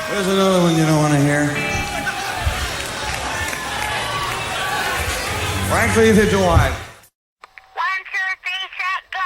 There's another one you don't want to hear. Frankly, if it's alive. One, two, three, set, go.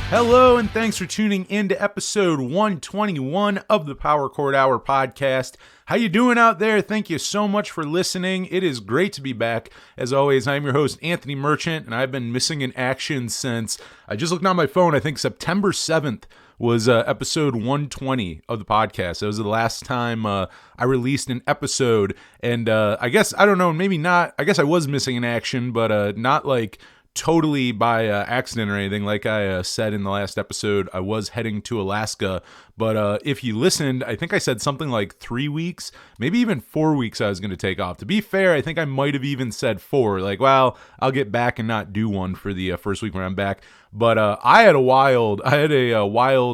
Hello, and thanks for tuning in to episode 121 of the Power Chord Hour podcast. How you doing out there? Thank you so much for listening. It is great to be back. As always, I'm your host, Anthony Merchant, and I've been missing in action since, I just looked on my phone, I think September 7th was episode 120 of the podcast. That was the last time I released an episode, and I guess, I don't know, maybe not, I guess I was missing in action, but not like totally by accident or anything. Like I said in the last episode, I was heading to Alaska, but if you listened, I think I said something like 3 weeks, maybe even 4 weeks I was going to take off. To be fair, I think I might have even said 4, like, well, I'll get back and not do one for the first week when I'm back. But I had a wild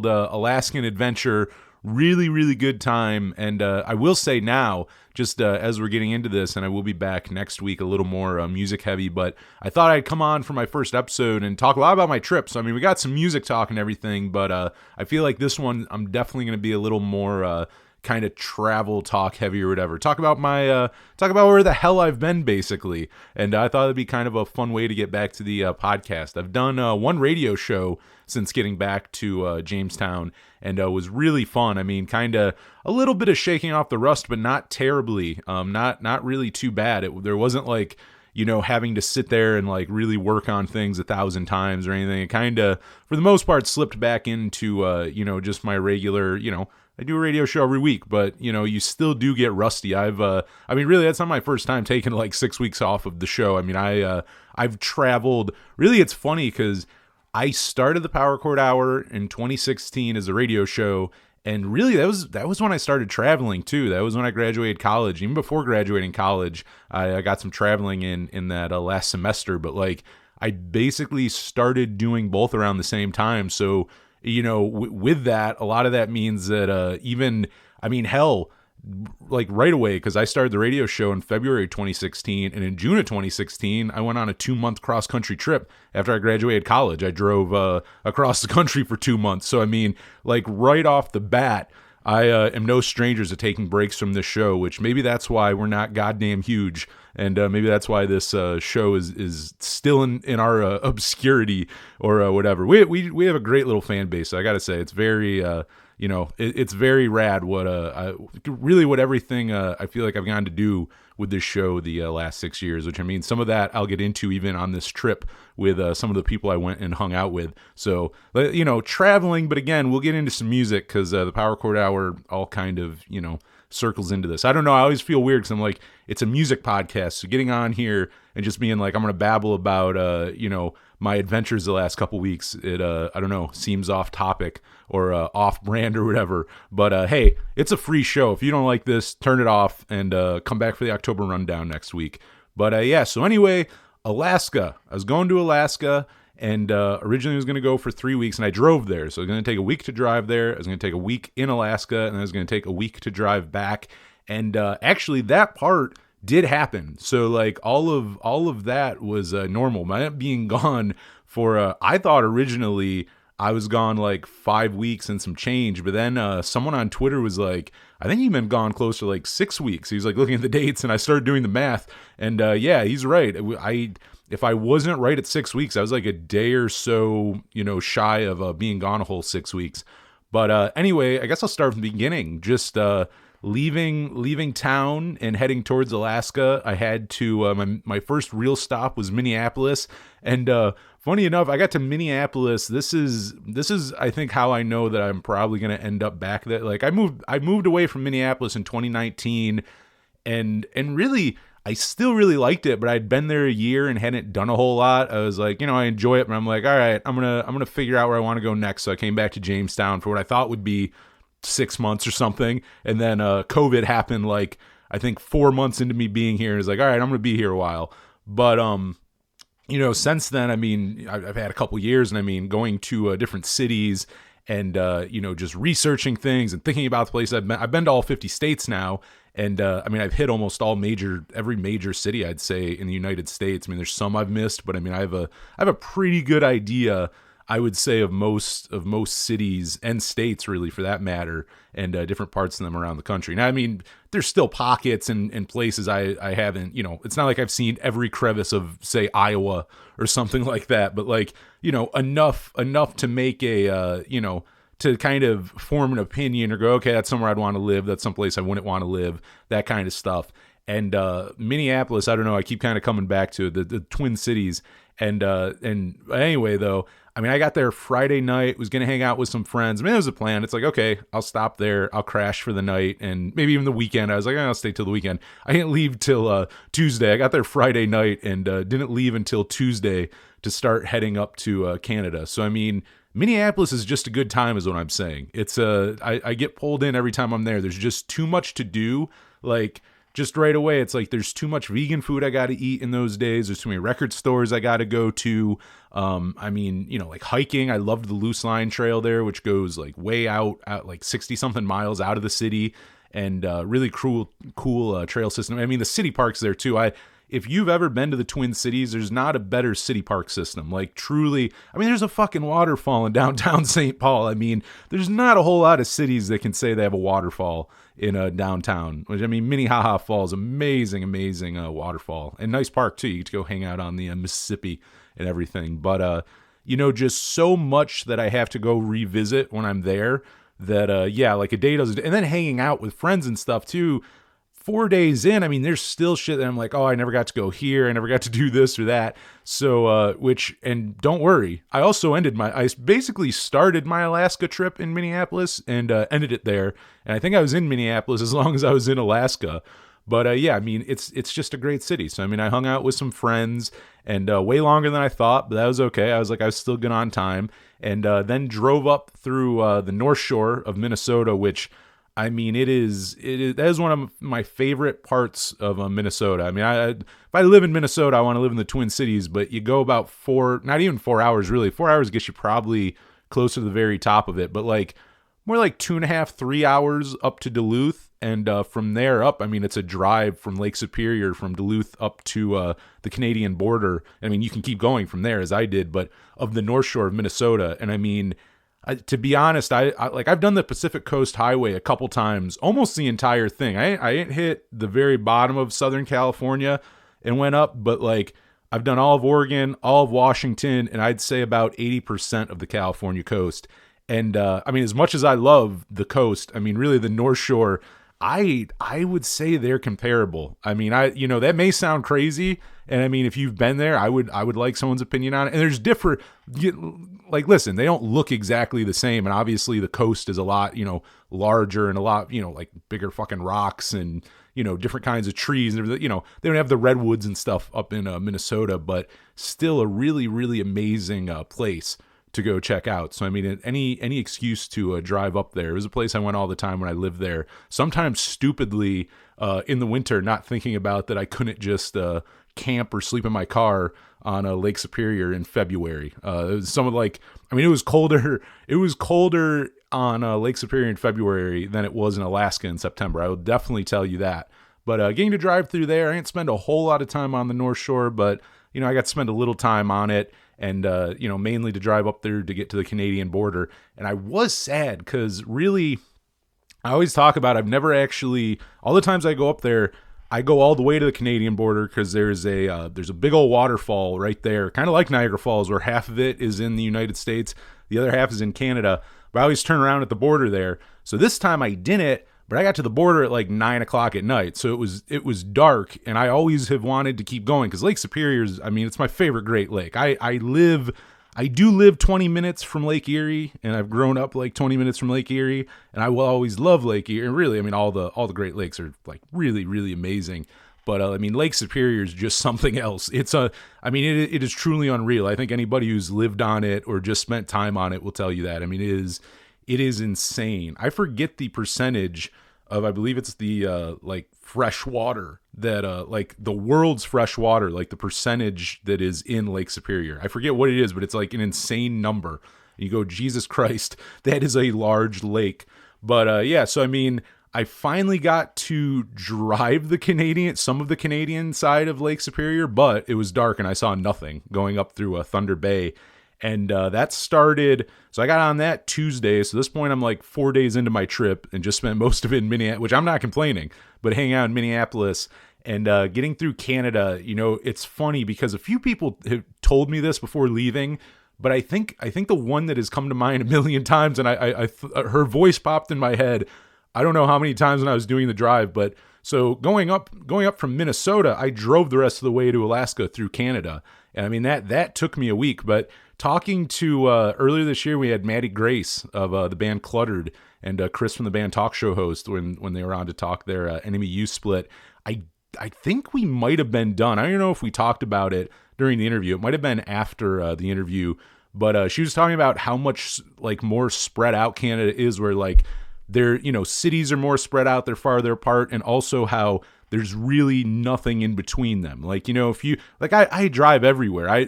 Alaskan adventure, really good time. And I will say now, just as we're getting into this, and I will be back next week a little more music heavy, but I thought I'd come on for my first episode and talk a lot about my trip. So, I mean, we got some music talk and everything, but I feel like this one, I'm definitely going to be a little more kind of travel talk heavy or whatever. Talk about where the hell I've been, basically. And I thought it'd be kind of a fun way to get back to the podcast. I've done one radio show since getting back to Jamestown, and it was really fun. I mean, kind of a little bit of shaking off the rust, but not terribly. Not really too bad. There wasn't like, having to sit there and like really work on things 1,000 times or anything. It kind of, for the most part, slipped back into just my regular, I do a radio show every week, but you still do get rusty. Really, that's not my first time taking like 6 weeks off of the show. I mean, I've traveled. Really, it's funny because I started the Power Chord Hour in 2016 as a radio show, and really that was when I started traveling too. That was when I graduated college. Even before graduating college, I got some traveling in that last semester. But like, I basically started doing both around the same time. So with that, a lot of that means that hell, like right away, because I started the radio show in February 2016, and in June of 2016, I went on a 2-month cross-country trip after I graduated college. I drove across the country for 2 months. So, I mean, like right off the bat, I am no strangers to taking breaks from this show, which maybe that's why we're not goddamn huge, and maybe that's why this show is still in our obscurity or whatever. We have a great little fan base. So I gotta say, it's very it's very rad what everything I feel like I've gotten to do with this show the last 6 years, which I mean, some of that I'll get into even on this trip with some of the people I went and hung out with. So, traveling, but again, we'll get into some music because the Power Chord Hour all kind of, circles into this. I don't know, I always feel weird because I'm like, it's a music podcast, so getting on here and just being like, I'm going to babble about, my adventures the last couple weeks, it, I don't know, seems off topic or off brand or whatever. But hey, it's a free show. If you don't like this, turn it off and come back for the October rundown next week. But yeah, so anyway, Alaska. I was going to Alaska, and originally I was going to go for 3 weeks, and I drove there. So it was going to take a week to drive there. I was going to take a week in Alaska, and I was going to take a week to drive back. And actually, that part did happen. So like all of that was normal. My being gone for I thought originally I was gone like 5 weeks and some change, but then someone on Twitter was like, I think you've been gone close to like 6 weeks. He was like looking at the dates, and I started doing the math, and yeah, he's right. If I wasn't right at 6 weeks, I was like a day or so shy of being gone a whole 6 weeks. But anyway, I guess I'll start from the beginning. Just leaving town and heading towards Alaska. I had to my first real stop was Minneapolis, and funny enough, I got to Minneapolis. This is I think how I know that I'm probably going to end up back there. Like I moved away from Minneapolis in 2019, and really I still really liked it, but I'd been there a year and hadn't done a whole lot. I was like, I enjoy it, but I'm like, all right, I'm gonna figure out where I want to go next. So I came back to Jamestown for what I thought would be 6 months or something, and then COVID happened like I think 4 months into me being here, and it's like, all right, I'm gonna be here a while. But since then, I mean, I've had a couple years, and I mean, going to different cities and just researching things and thinking about the place I've been to all 50 states now, And I mean, I've hit almost every major city, I'd say, in the United States. I mean, there's some I've missed, but I mean, I have a pretty good idea, I would say, of most cities and states, really, for that matter, and different parts of them around the country. Now, I mean, there's still pockets and places I haven't, it's not like I've seen every crevice of, say, Iowa or something like that, but like, enough to make to kind of form an opinion or go, okay, that's somewhere I'd want to live. That's someplace I wouldn't want to live, that kind of stuff. And Minneapolis, I don't know, I keep kind of coming back to the Twin Cities. And anyway, though, I mean, I got there Friday night, was going to hang out with some friends. I mean, it was a plan. It's like, okay, I'll stop there. I'll crash for the night and maybe even the weekend. I was like, I'll stay till the weekend. I didn't leave till Tuesday. I got there Friday night and didn't leave until Tuesday to start heading up to Canada. So, I mean, Minneapolis is just a good time is what I'm saying. It's I get pulled in every time I'm there. There's just too much to do. Like, just right away, it's like there's too much vegan food I got to eat in those days. There's too many record stores I got to go to. I mean, like hiking. I loved the Loose Line Trail there, which goes like way out like 60 something miles out of the city, and really cool trail system. I mean, the city parks there too. If you've ever been to the Twin Cities, there's not a better city park system. Like, truly, I mean, there's a fucking waterfall in downtown St. Paul. I mean, there's not a whole lot of cities that can say they have a waterfall in downtown. Which, I mean, Minnehaha Falls, amazing waterfall. And nice park, too. You get to go hang out on the Mississippi and everything. But, just so much that I have to go revisit when I'm there that, like a day doesn't... And then hanging out with friends and stuff, too. 4 days in, I mean, there's still shit that I'm like, oh, I never got to go here. I never got to do this or that. So, and don't worry, I basically started my Alaska trip in Minneapolis and ended it there. And I think I was in Minneapolis as long as I was in Alaska. But I mean, it's just a great city. So, I mean, I hung out with some friends and way longer than I thought, but that was okay. I was still good on time. And then drove up through the North Shore of Minnesota, which... I mean, that is one of my favorite parts of Minnesota. I mean, if I live in Minnesota, I want to live in the Twin Cities, but you go about not even 4 hours, really. 4 hours gets you probably closer to the very top of it, but like more like 2.5, 3 hours up to Duluth. And from there up, I mean, it's a drive from Lake Superior, from Duluth up to the Canadian border. I mean, you can keep going from there as I did, but of the North Shore of Minnesota. And I mean, to be honest, I've done the Pacific Coast Highway a couple times, almost the entire thing. I ain't hit the very bottom of Southern California and went up, but like I've done all of Oregon, all of Washington, and I'd say about 80% of the California coast. And I mean, as much as I love the coast, I mean, really the North Shore, I would say they're comparable. I mean, that may sound crazy, and I mean, if you've been there, I would like someone's opinion on it. And there's different, like, listen, they don't look exactly the same, and obviously the coast is a lot, larger and a lot, like bigger fucking rocks and different kinds of trees, and they don't have the redwoods and stuff up in Minnesota, but still a really, really amazing place to go check out. So I mean, any excuse to drive up there. It was a place I went all the time when I lived there. Sometimes stupidly in the winter, not thinking about that I couldn't just camp or sleep in my car on Lake Superior in February. It was it was colder. It was colder on Lake Superior in February than it was in Alaska in September. I will definitely tell you that. But getting to drive through there, I didn't spend a whole lot of time on the North Shore, but I got to spend a little time on it. And, mainly to drive up there to get to the Canadian border. And I was sad because really, I always talk about, I've never actually, all the times I go up there, I go all the way to the Canadian border because there's a big old waterfall right there, kind of like Niagara Falls, where half of it is in the United States, the other half is in Canada. But I always turn around at the border there. So this time I didn't. But I got to the border at like 9 o'clock at night, so it was dark, and I always have wanted to keep going because Lake Superior's, I mean, it's my favorite Great Lake. I do live 20 minutes from Lake Erie, and I've grown up like 20 minutes from Lake Erie, and I will always love Lake Erie. And really, I mean, all the Great Lakes are like really, really amazing. But I mean, Lake Superior is just something else. It is truly unreal. I think anybody who's lived on it or just spent time on it will tell you that. I mean, it is insane. I forget the percentage of, I believe it's the like fresh water that like the world's fresh water, like the percentage that is in Lake Superior. I forget what it is, but it's like an insane number. You go, Jesus Christ, that is a large lake. But so I mean, I finally got to drive some of the Canadian side of Lake Superior, but it was dark and I saw nothing going up through Thunder Bay. And that started, so I got on that Tuesday. So at this point, I'm like 4 days into my trip and just spent most of it in Minneapolis, which I'm not complaining, but hanging out in Minneapolis and getting through Canada. It's funny because a few people have told me this before leaving, but I think the one that has come to mind a million times, and her voice popped in my head. I don't know how many times when I was doing the drive, but so going up from Minnesota, I drove the rest of the way to Alaska through Canada. And I mean, that took me a week, but talking to, earlier this year, we had Maddie Grace of the band Cluttered and Chris from the band Talk Show Host when they were on to talk their Enemy Youth split. I think we might have been done. I don't know if we talked about it during the interview. It might have been after the interview, but she was talking about how much like more spread out Canada is, where like they're, cities are more spread out, they're farther apart, and also how there's really nothing in between them. Like, if you, like, I drive everywhere.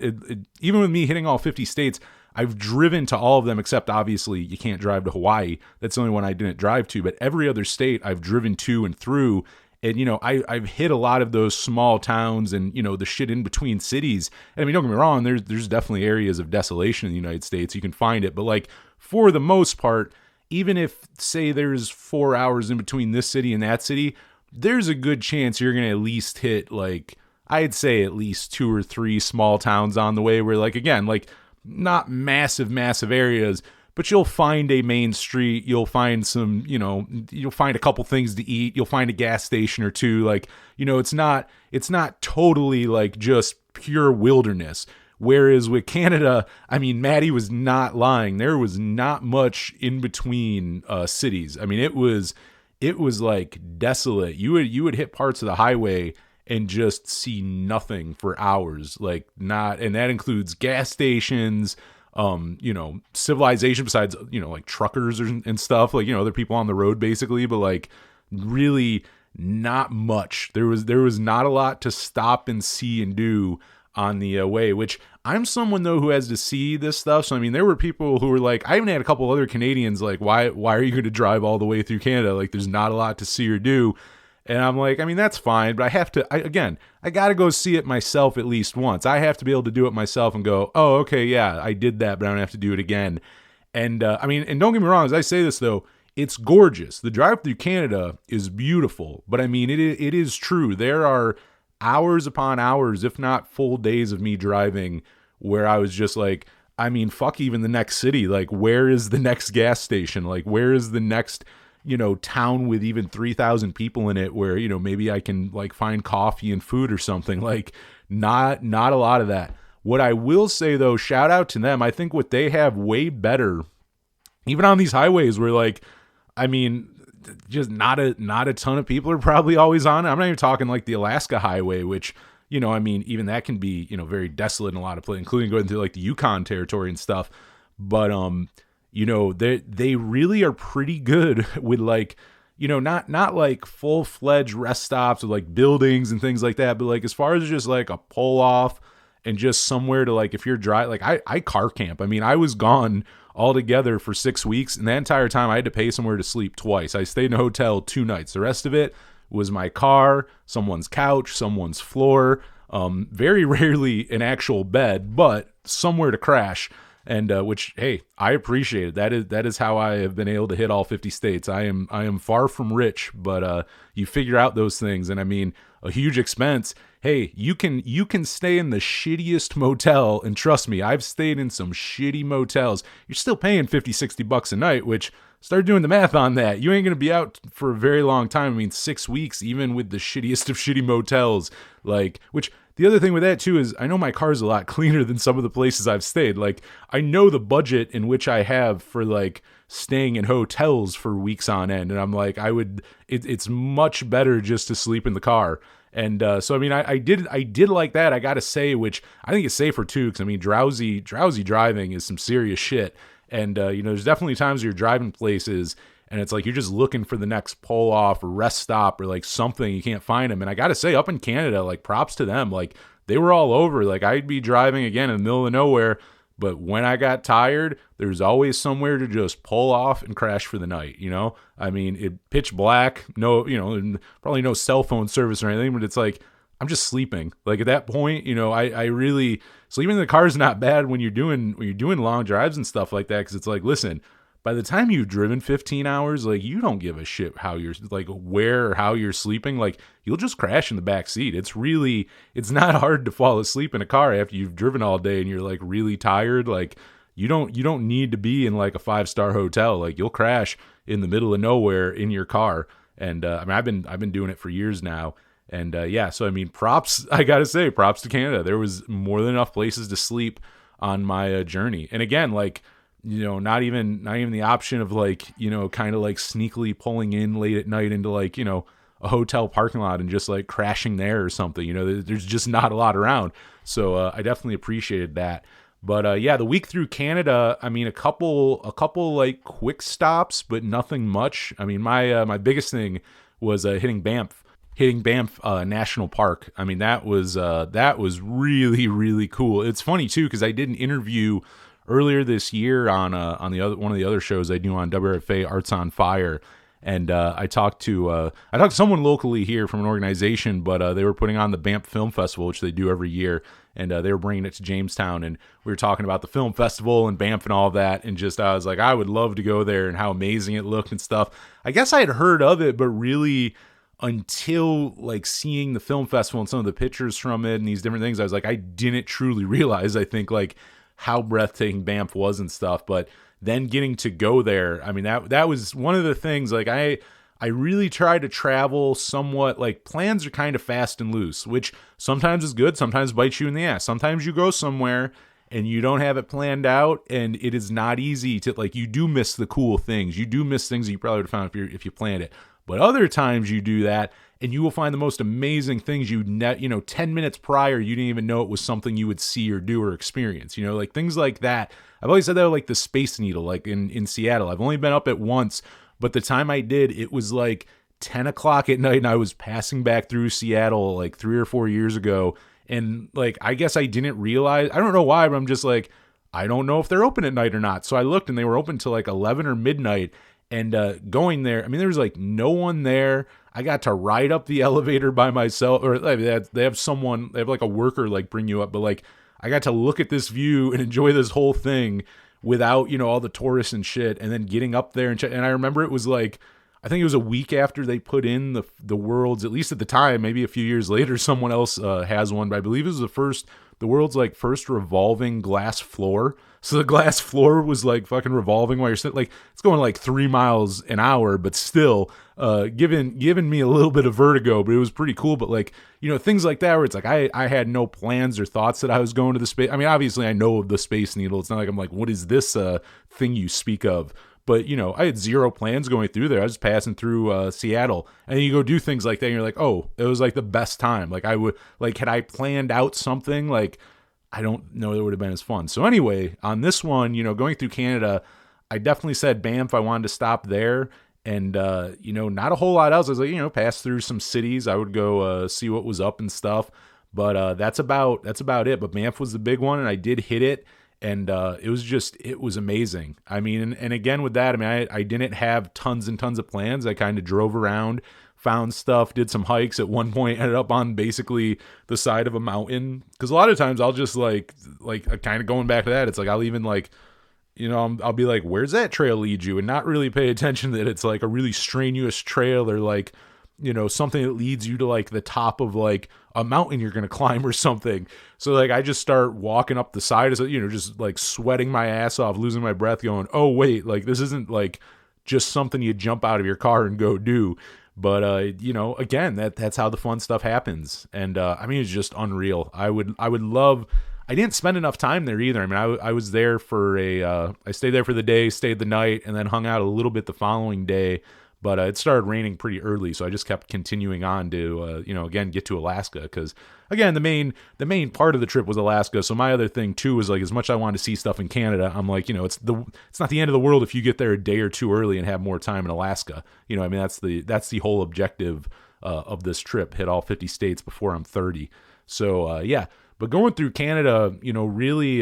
Even with me hitting all 50 states, I've driven to all of them, except obviously you can't drive to Hawaii. That's the only one I didn't drive to, but every other state I've driven to and through. And, I've hit a lot of those small towns and, the shit in between cities. And I mean, don't get me wrong, there's definitely areas of desolation in the United States. You can find it. But like, for the most part, even if, say, there's 4 hours in between this city and that city, there's a good chance you're going to at least hit, like, I'd say at least 2 or 3 small towns on the way where, like, again, like, not massive areas, but you'll find a main street, you'll find some, you'll find a couple things to eat, you'll find a gas station or two. Like, it's not totally, like, just pure wilderness. Whereas with Canada, I mean, Maddie was not lying. There was not much in between cities. I mean, it was like desolate. You would hit parts of the highway and just see nothing for hours. Like and that includes gas stations, civilization besides, like truckers and stuff, like, other people on the road basically, but like really not much. There was not a lot to stop and see and do on the way, which I'm someone though who has to see this stuff. So I mean, there were people who were like, I even had a couple other Canadians like, why are you going to drive all the way through Canada? Like, there's not a lot to see or do. And I'm like, I mean, that's fine, but I got to go see it myself at least once. I have to be able to do it myself and go, oh, okay, yeah, I did that, but I don't have to do it again. And I mean, and don't get me wrong, as I say this though, it's gorgeous. The drive through Canada is beautiful, but I mean, it is true. There are hours upon hours, if not full days of me driving where I was just like, I mean, fuck even the next city. Like, where is the next gas station? Like, where is the next, town with even 3,000 people in it where, maybe I can like find coffee and food or something. Like, not a lot of that. What I will say though, shout out to them. I think what they have way better, even on these highways where like, I mean, just not a ton of people are probably always on it. I'm not even talking like the Alaska highway, which, I mean, even that can be, very desolate in a lot of places, including going through like the Yukon territory and stuff. But, they really are pretty good with like, not like full-fledged rest stops with like buildings and things like that. But like, as far as just like a pull off and just somewhere to like, if you're dry, like I car camp. I mean, I was gone altogether for 6 weeks, and that entire time I had to pay somewhere to sleep twice. I stayed in a hotel 2 nights. The rest of it was my car, someone's couch, someone's floor, very rarely an actual bed, but somewhere to crash. And which, hey, I appreciate it. That is how I have been able to hit all 50 states. I am far from rich, but you figure out those things. And I mean, a huge expense. Hey, you can stay in the shittiest motel, and trust me, I've stayed in some shitty motels. You're still paying $50-$60 a night, which, start doing the math on that. You ain't going to be out for a very long time. I mean, 6 weeks, even with the shittiest of shitty motels. Like, which, the other thing with that too is I know my car's a lot cleaner than some of the places I've stayed. Like, I know the budget in which I have for like staying in hotels for weeks on end. And I'm like, it's much better just to sleep in the car. And so, I mean, I did like that, I got to say, which I think is safer too. Cause I mean, drowsy driving is some serious shit. And, there's definitely times you're driving places and it's like you're just looking for the next pull off or rest stop or like something, you can't find them. And I got to say, up in Canada, like, props to them. Like, they were all over. Like, I'd be driving again in the middle of nowhere, But when I got tired, there's always somewhere to just pull off and crash for the night, you know? I mean, it pitch black, no, you know, and probably no cell phone service or anything, but it's like, I'm just sleeping. Like at that point, you know, I really, sleeping in the car is not bad when you're doing long drives and stuff like that. Cause it's like, listen, by the time you've driven 15 hours, like you don't give a shit how you're like where or how you're sleeping. Like you'll just crash in the back seat. It's not hard to fall asleep in a car after you've driven all day and you're like really tired. Like you don't need to be in like a 5-star hotel. Like you'll crash in the middle of nowhere in your car. And I mean, I've been doing it for years now. And yeah, so I mean, I gotta say, props to Canada. There was more than enough places to sleep on my journey. And again, like, you know, not even the option of like, you know, kind of like sneakily pulling in late at night into like, you know, a hotel parking lot and just like crashing there or something. You know, there's just not a lot around. So I definitely appreciated that. But yeah, the week through Canada, I mean, a couple like quick stops, but nothing much. I mean, my biggest thing was hitting Banff National Park. I mean, that was really, really cool. It's funny too, because I did an interview earlier this year on one of the other shows I do on WRFA, Arts on Fire, and I talked to someone locally here from an organization, but they were putting on the Banff Film Festival, which they do every year, and they were bringing it to Jamestown, and we were talking about the film festival and Banff and all of that, and just I was like, I would love to go there and how amazing it looked and stuff. I guess I had heard of it, but really until like seeing the film festival and some of the pictures from it and these different things, I was like, I didn't truly realize, I think, like how breathtaking Banff was and stuff. But then getting to go there, I mean, that was one of the things, like I really try to travel somewhat, like plans are kind of fast and loose, which sometimes is good, sometimes bites you in the ass. Sometimes you go somewhere and you don't have it planned out, and it is not easy to, like, you do miss the cool things. You do miss things that you probably would have found if you planned it. But other times you do that, and you will find the most amazing things 10 minutes prior, you didn't even know it was something you would see or do or experience, you know, like things like that. I've always said that, like the Space Needle, like in Seattle. I've only been up it once, but the time I did, it was like 10 o'clock at night, and I was passing back through Seattle like 3 or 4 years ago. And like, I guess I didn't realize, I don't know why, but I'm just like, I don't know if they're open at night or not. So I looked and they were open till like 11 or midnight. And going there, I mean, there was like no one there. I got to ride up the elevator by myself, or they have like a worker like bring you up, but like I got to look at this view and enjoy this whole thing without, you know, all the tourists and shit, and then getting up there and I remember it was like, I think it was a week after they put in the world's, at least at the time, maybe a few years later, someone else has one, but I believe it was the world's like first revolving glass floor. So the glass floor was like fucking revolving while you're sitting, like it's going like 3 miles an hour, but still giving me a little bit of vertigo, but it was pretty cool. But like, you know, things like that where it's like I had no plans or thoughts that I was going to the space. I mean, obviously I know of the Space Needle. It's not like I'm like, what is this thing you speak of? But, you know, I had zero plans going through there. I was passing through Seattle, and you go do things like that, and you're like, oh, it was like the best time. Like had I planned out something, like I don't know that it would have been as fun. So anyway, on this one, you know, going through Canada, I definitely said Banff, I wanted to stop there. And, you know, not a whole lot else. I was like, you know, pass through some cities. I would go see what was up and stuff. But that's about it. But Banff was the big one, and I did hit it. And it was amazing. I mean, and again with that, I mean, I didn't have tons and tons of plans. I kind of drove around, found stuff, did some hikes. At one point, ended up on basically the side of a mountain. Because a lot of times I'll just like kind of going back to that. It's like I'll even like, you know, I'll be like, where's that trail lead you? And not really pay attention that it's like a really strenuous trail or like, you know, something that leads you to like the top of like a mountain you're going to climb or something. So like I just start walking up the side as, you know, just like sweating my ass off, losing my breath, going, oh wait, like this isn't like just something you jump out of your car and go do. But you know, again, that's how the fun stuff happens. And I mean, it's just unreal. I would love, I didn't spend enough time there either. I mean, I was there for I stayed there for the day, stayed the night, and then hung out a little bit the following day. But it started raining pretty early, so I just kept continuing on to, you know, again, get to Alaska. Because, again, the main part of the trip was Alaska. So my other thing, too, was, like, as much as I wanted to see stuff in Canada, I'm like, you know, it's not the end of the world if you get there a day or two early and have more time in Alaska. You know, I mean, that's the whole objective of this trip, hit all 50 states before I'm 30. So, yeah. But going through Canada, you know, really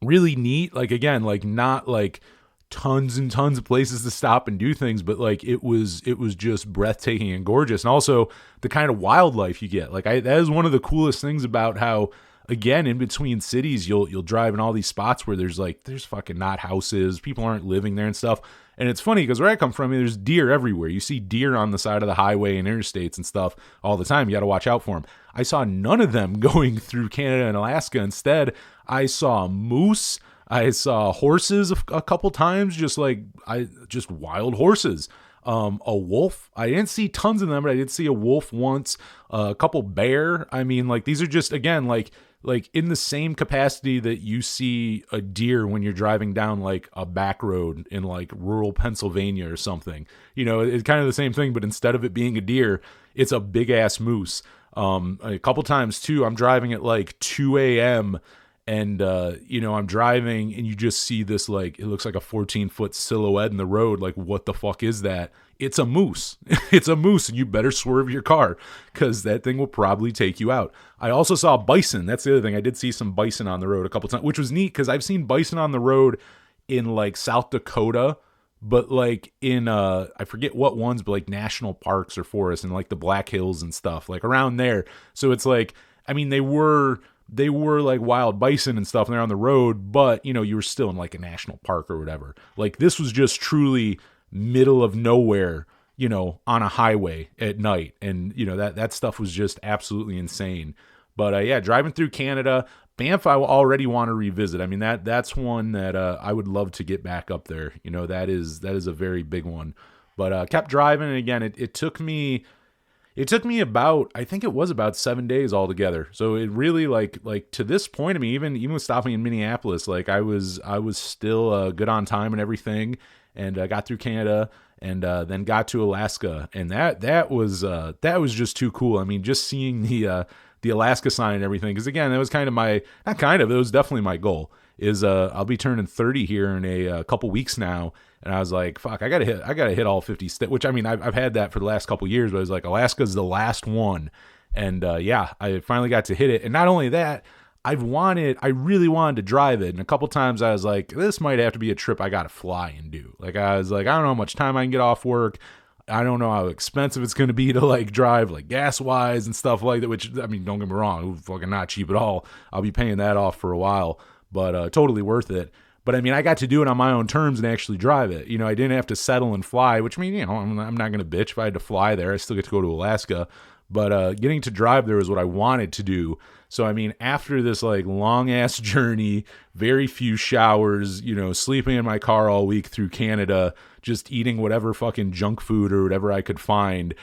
really neat. Like, again, like not like tons and tons of places to stop and do things, but like it was just breathtaking and gorgeous. And also the kind of wildlife you get. Like that is one of the coolest things about how, again, in between cities, you'll drive in all these spots where there's fucking not houses, people aren't living there and stuff. And it's funny because where I come from, there's deer everywhere. You see deer on the side of the highway and interstates and stuff all the time. You got to watch out for them. I saw none of them going through Canada and Alaska. Instead, I saw moose. I saw horses a couple times, just wild horses. A wolf. I didn't see tons of them, but I did see a wolf once. A couple bear. I mean, like these are just, again, like in the same capacity that you see a deer when you're driving down like a back road in like rural Pennsylvania or something. It's kind of the same thing, but instead of it being a deer, it's a big ass moose. A couple times too, I'm driving at like 2 a.m. and I'm driving and you just see this, like, it looks like a 14-foot silhouette in the road. Like, what the fuck is that? It's a moose. It's a moose, and you better swerve your car because that thing will probably take you out. I also saw bison. That's the other thing. I did see some bison on the road a couple times, which was neat because I've seen bison on the road in like South Dakota, but like in I forget what ones, but like national parks or forests and like the Black Hills and stuff, like around there. So it's like, I mean, they were like wild bison and stuff and they're on the road, but you were still in like a national park or whatever. Like this was just truly middle of nowhere, on a highway at night. And that stuff was just absolutely insane. But yeah, driving through Canada, Banff, I already want to revisit. I mean, that's one that I would love to get back up there. That is a very big one. But kept driving, and again, it took me about, I think it was about 7 days altogether. So it really like to this point, I mean, even with stopping in Minneapolis, like I was still good on time and everything, and got through Canada and then got to Alaska, and that was just too cool. I mean, just seeing the Alaska sign and everything, because again, that was kind of it was definitely my goal. Is I'll be turning 30 here in a couple weeks now. And I was like, fuck, I gotta hit all 50 states, which I mean, I've had that for the last couple years, but I was like, Alaska's the last one. And yeah, I finally got to hit it. And not only that, I really wanted to drive it. And a couple times I was like, this might have to be a trip I gotta fly and do. Like, I was like, I don't know how much time I can get off work. I don't know how expensive it's going to be to like drive, like gas wise and stuff like that, which, I mean, don't get me wrong, it's fucking not cheap at all. I'll be paying that off for a while, but totally worth it. But I mean, I got to do it on my own terms and actually drive it. I didn't have to settle and fly, which I mean, I'm not going to bitch if I had to fly there. I still get to go to Alaska, but getting to drive there is what I wanted to do. So, I mean, after this like long ass journey, very few showers, sleeping in my car all week through Canada, just eating whatever fucking junk food or whatever I could find,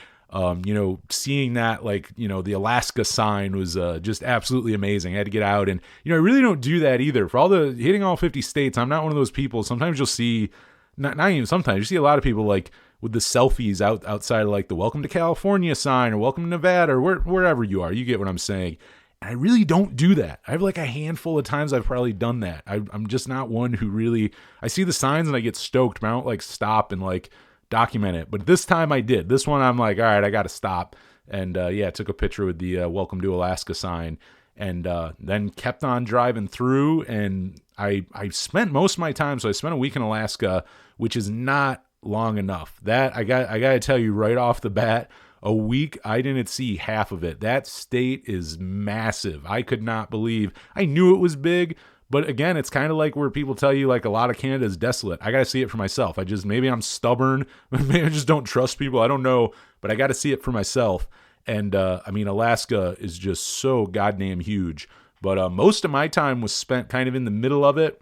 seeing that, like, the Alaska sign was just absolutely amazing. I had to get out, and I really don't do that either. For all the hitting all 50 states, I'm not one of those people. Sometimes you'll see, not even sometimes, you see a lot of people like with the selfies outside of like the Welcome to California sign or Welcome to Nevada or wherever you are. You get what I'm saying. And I really don't do that. I have like a handful of times I've probably done that. I'm just not one who really, I see the signs and I get stoked, but I don't like stop and like document it. But this time I did. This one I'm like, all right, I got to stop. And yeah, took a picture with the Welcome to Alaska sign, and then kept on driving through. And I spent most of my time, so I spent a week in Alaska, which is not long enough. That I got to tell you right off the bat, a week, I didn't see half of it. That state is massive. I could not believe. I knew it was big, but again, it's kind of like where people tell you like a lot of Canada is desolate. I got to see it for myself. Maybe I'm stubborn. Maybe I just don't trust people. I don't know, but I got to see it for myself. And I mean, Alaska is just so goddamn huge. But most of my time was spent kind of in the middle of it.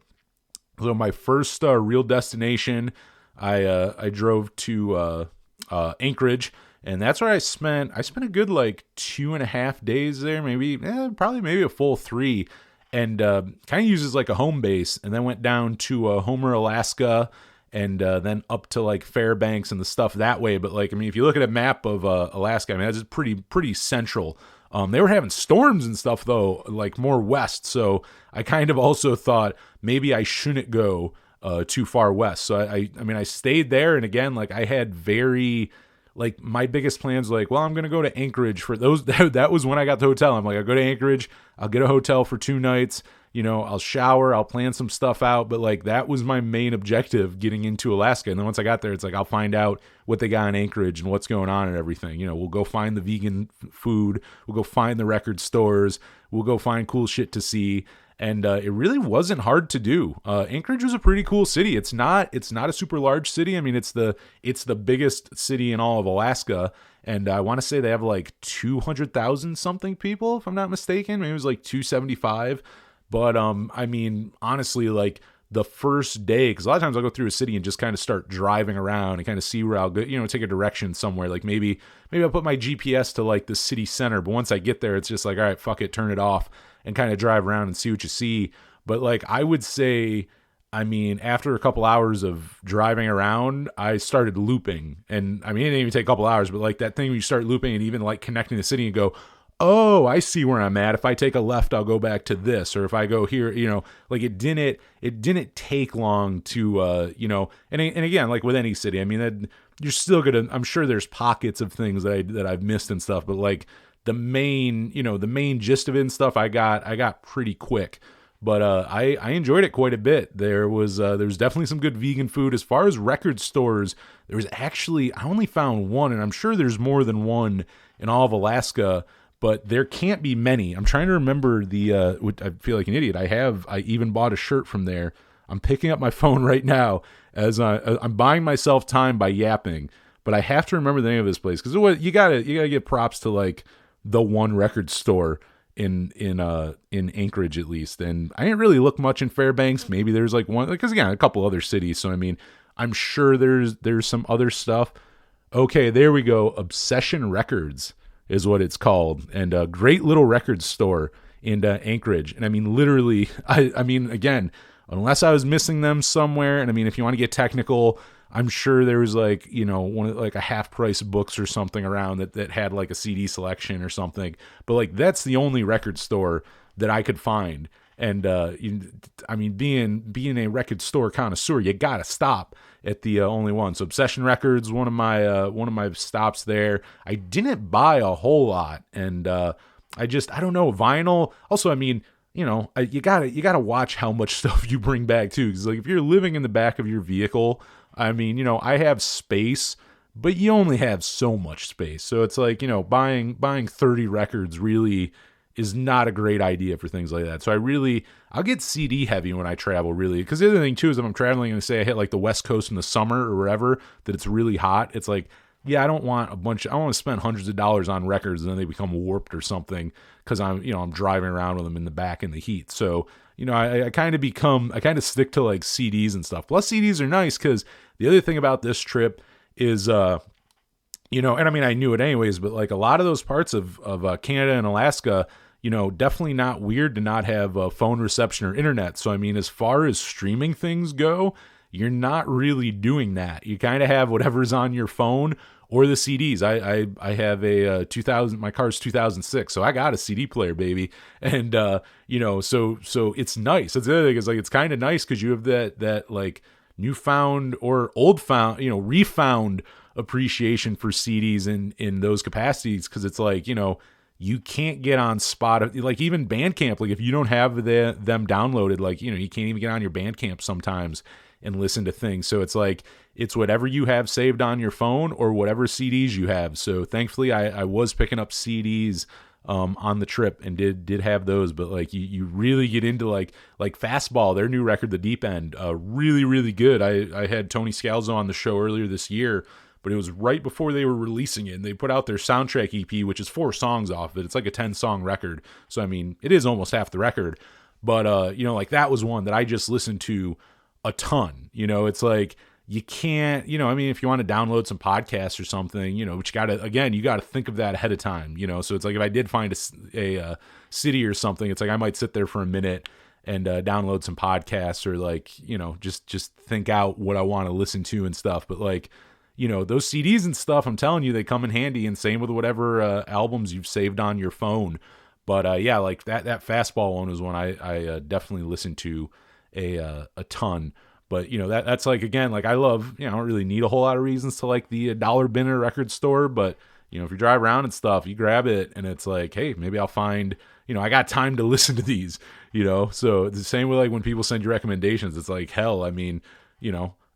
So my first real destination, I drove to Anchorage. And that's where I spent a good like 2.5 days there, maybe a full 3, and kind of uses like a home base, and then went down to Homer, Alaska, and then up to like Fairbanks and the stuff that way. But like, I mean, if you look at a map of Alaska, I mean, that's pretty central. They were having storms and stuff though, like more west. So I kind of also thought maybe I shouldn't go too far west. So I mean, I stayed there, and again, like I had like my biggest plans were like, well, I'm going to go to Anchorage for those. That was when I got the hotel. I'm like, I'll go to Anchorage. I'll get a hotel for 2 nights, I'll shower, I'll plan some stuff out, but like that was my main objective getting into Alaska. And then once I got there, it's like I'll find out what they got in Anchorage and what's going on and everything. We'll go find the vegan food, we'll go find the record stores, we'll go find cool shit to see. And it really wasn't hard to do. Anchorage was a pretty cool city. It's not a super large city. I mean, it's the biggest city in all of Alaska. And I want to say they have like 200,000 something people, if I'm not mistaken. Maybe it was like 275. But I mean, honestly, like the first day, because a lot of times I'll go through a city and just kind of start driving around and kind of see where I'll go, take a direction somewhere. Like maybe I'll put my GPS to like the city center, but once I get there, it's just like, all right, fuck it, turn it off and kind of drive around and see what you see. But like I would say, I mean, after a couple hours of driving around, I started looping. And I mean, it didn't even take a couple hours, but like that thing when you start looping and even like connecting the city and go, oh, I see where I'm at. If I take a left, I'll go back to this. Or if I go here, like it didn't take long to, and again, like with any city, I mean, you're still I'm sure there's pockets of things that I've missed and stuff, but like the main gist of it and stuff, I got pretty quick. But I enjoyed it quite a bit. There was definitely some good vegan food. As far as record stores, there was actually, I only found one, and I'm sure there's more than one in all of Alaska, but there can't be many. I'm trying to remember I feel like an idiot. I even bought a shirt from there. I'm picking up my phone right now as I'm buying myself time by yapping, but I have to remember the name of this place because you gotta give props to like the one record store in Anchorage at least. And I didn't really look much in Fairbanks. Maybe there's like one, because again, a couple other cities. So I mean, I'm sure there's some other stuff. Okay, there we go. Obsession Records is what it's called, and a great little record store in Anchorage. And I mean, literally, I mean, again, unless I was missing them somewhere, and I mean, if you want to get technical, I'm sure there was like, like a half price books or something around that had like a CD selection or something. But like, that's the only record store that I could find. And I mean, being a record store connoisseur, you gotta stop at the only one. So Obsession Records, one of my stops there. I didn't buy a whole lot, and I don't know, vinyl. Also, I mean, you gotta watch how much stuff you bring back too, because like if you're living in the back of your vehicle, I mean, I have space, but you only have so much space. So it's like, buying 30 records really is not a great idea for things like that. So I'll get CD heavy when I travel, really. Because the other thing too is if I'm traveling and say I hit like the West Coast in the summer or wherever, that it's really hot, it's like, yeah, I don't want to spend hundreds of dollars on records and then they become warped or something because I'm driving around with them in the back in the heat. So, I kind of stick to like CDs and stuff. Plus CDs are nice because the other thing about this trip is, and I mean, I knew it anyways, but like a lot of those parts of Canada and Alaska, definitely not weird to not have phone reception or internet. So, I mean, as far as streaming things go, you're not really doing that. You kind of have whatever's on your phone or the CDs. I have a 2000, my car's 2006, so I got a CD player, baby. And, so it's nice. That's the other thing is like, it's kind of nice because you have that like newfound or refound appreciation for CDs in those capacities. Cause it's like, you can't get on Spotify, like even Bandcamp. Like if you don't have them downloaded, like, you can't even get on your Bandcamp sometimes and listen to things. So it's like, it's whatever you have saved on your phone or whatever CDs you have. So thankfully I was picking up CDs on the trip and did have those, but like you really get into like Fastball, their new record, The Deep End, really, really good. I had Tony Scalzo on the show earlier this year, but it was right before they were releasing it, and they put out their soundtrack EP, which is 4 songs off of it. It's like a 10-song record. So, I mean, it is almost half the record. But, like that was one that I just listened to a ton. It's like you can't, I mean, if you want to download some podcasts or something, but you got to think of that ahead of time, So it's like if I did find a city or something, it's like I might sit there for a minute and download some podcasts or like, just think out what I want to listen to and stuff. But like, those CDs and stuff, I'm telling you, they come in handy, and same with whatever albums you've saved on your phone. But yeah, like that Fastball one was one I definitely listened to a ton. But that's like, again, like I love, I don't really need a whole lot of reasons to like the dollar bin at a record store, but if you drive around and stuff, you grab it and it's like, hey, maybe I'll find I got time to listen to these, So the same way, like when people send you recommendations, it's like, hell, I mean,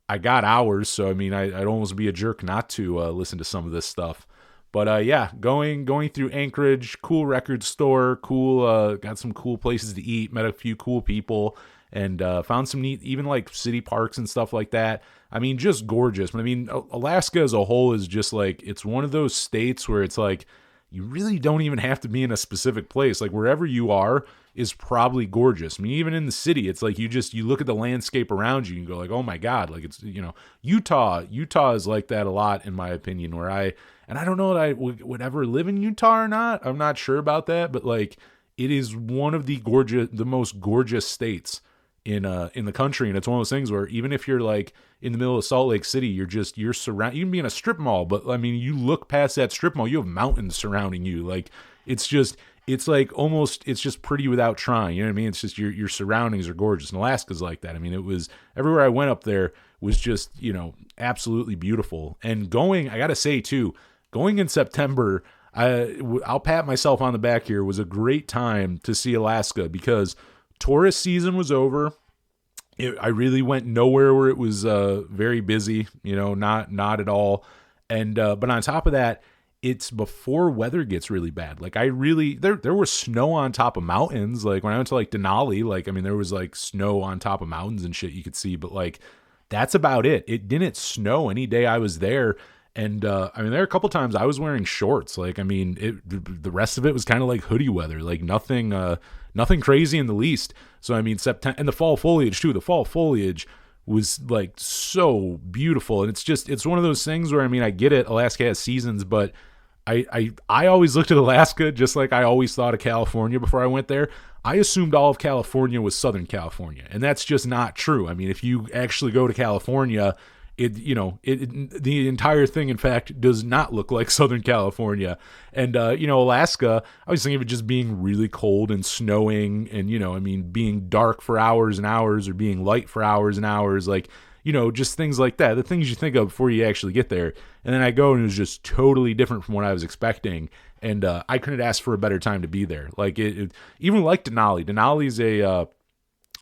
I got hours. So, I mean, I'd almost be a jerk not to listen to some of this stuff. But yeah, going through Anchorage, cool record store, cool, got some cool places to eat, met a few cool people, and found some neat, even like city parks and stuff like that. I mean, just gorgeous. But I mean, Alaska as a whole is just like, it's one of those states where it's like, you really don't even have to be in a specific place. Like wherever you are is probably gorgeous. I mean, even in the city, it's like you look at the landscape around you and go like, oh my God, like it's, Utah is like that a lot in my opinion, and I don't know that I would ever live in Utah or not. I'm not sure about that, but like it is one of the most gorgeous states in the country. And it's one of those things where even if you're like in the middle of Salt Lake City, you're surrounded, you can be in a strip mall, but I mean, you look past that strip mall, you have mountains surrounding you. Like it's like almost, it's just pretty without trying. You know what I mean? It's just your surroundings are gorgeous. And Alaska's like that. I mean, it was everywhere I went up there was just, absolutely beautiful. And I got to say too, going in September, I'll pat myself on the back here, was a great time to see Alaska because tourist season was over. I really went nowhere where it was very busy, not at all. And but on top of that, it's before weather gets really bad. Like there was snow on top of mountains. Like when I went to like Denali, like, I mean, there was like snow on top of mountains and shit you could see, but like, that's about it. It didn't snow any day I was there. And I mean, there are a couple times I was wearing shorts. Like, I mean, the rest of it was kind of like hoodie weather, like nothing crazy in the least. So, I mean, September and the fall foliage too. The fall foliage was like so beautiful. And it's one of those things where, I mean, I get it. Alaska has seasons, but I always looked at Alaska just like I always thought of California before I went there. I assumed all of California was Southern California, and that's just not true. I mean, if you actually go to California, the entire thing, in fact, does not look like Southern California. And, Alaska, I was thinking of it just being really cold and snowing and, I mean, being dark for hours and hours or being light for hours and hours, like, just things like that, the things you think of before you actually get there. And then I go and it was just totally different from what I was expecting. And I couldn't ask for a better time to be there. Like even like Denali. Denali's a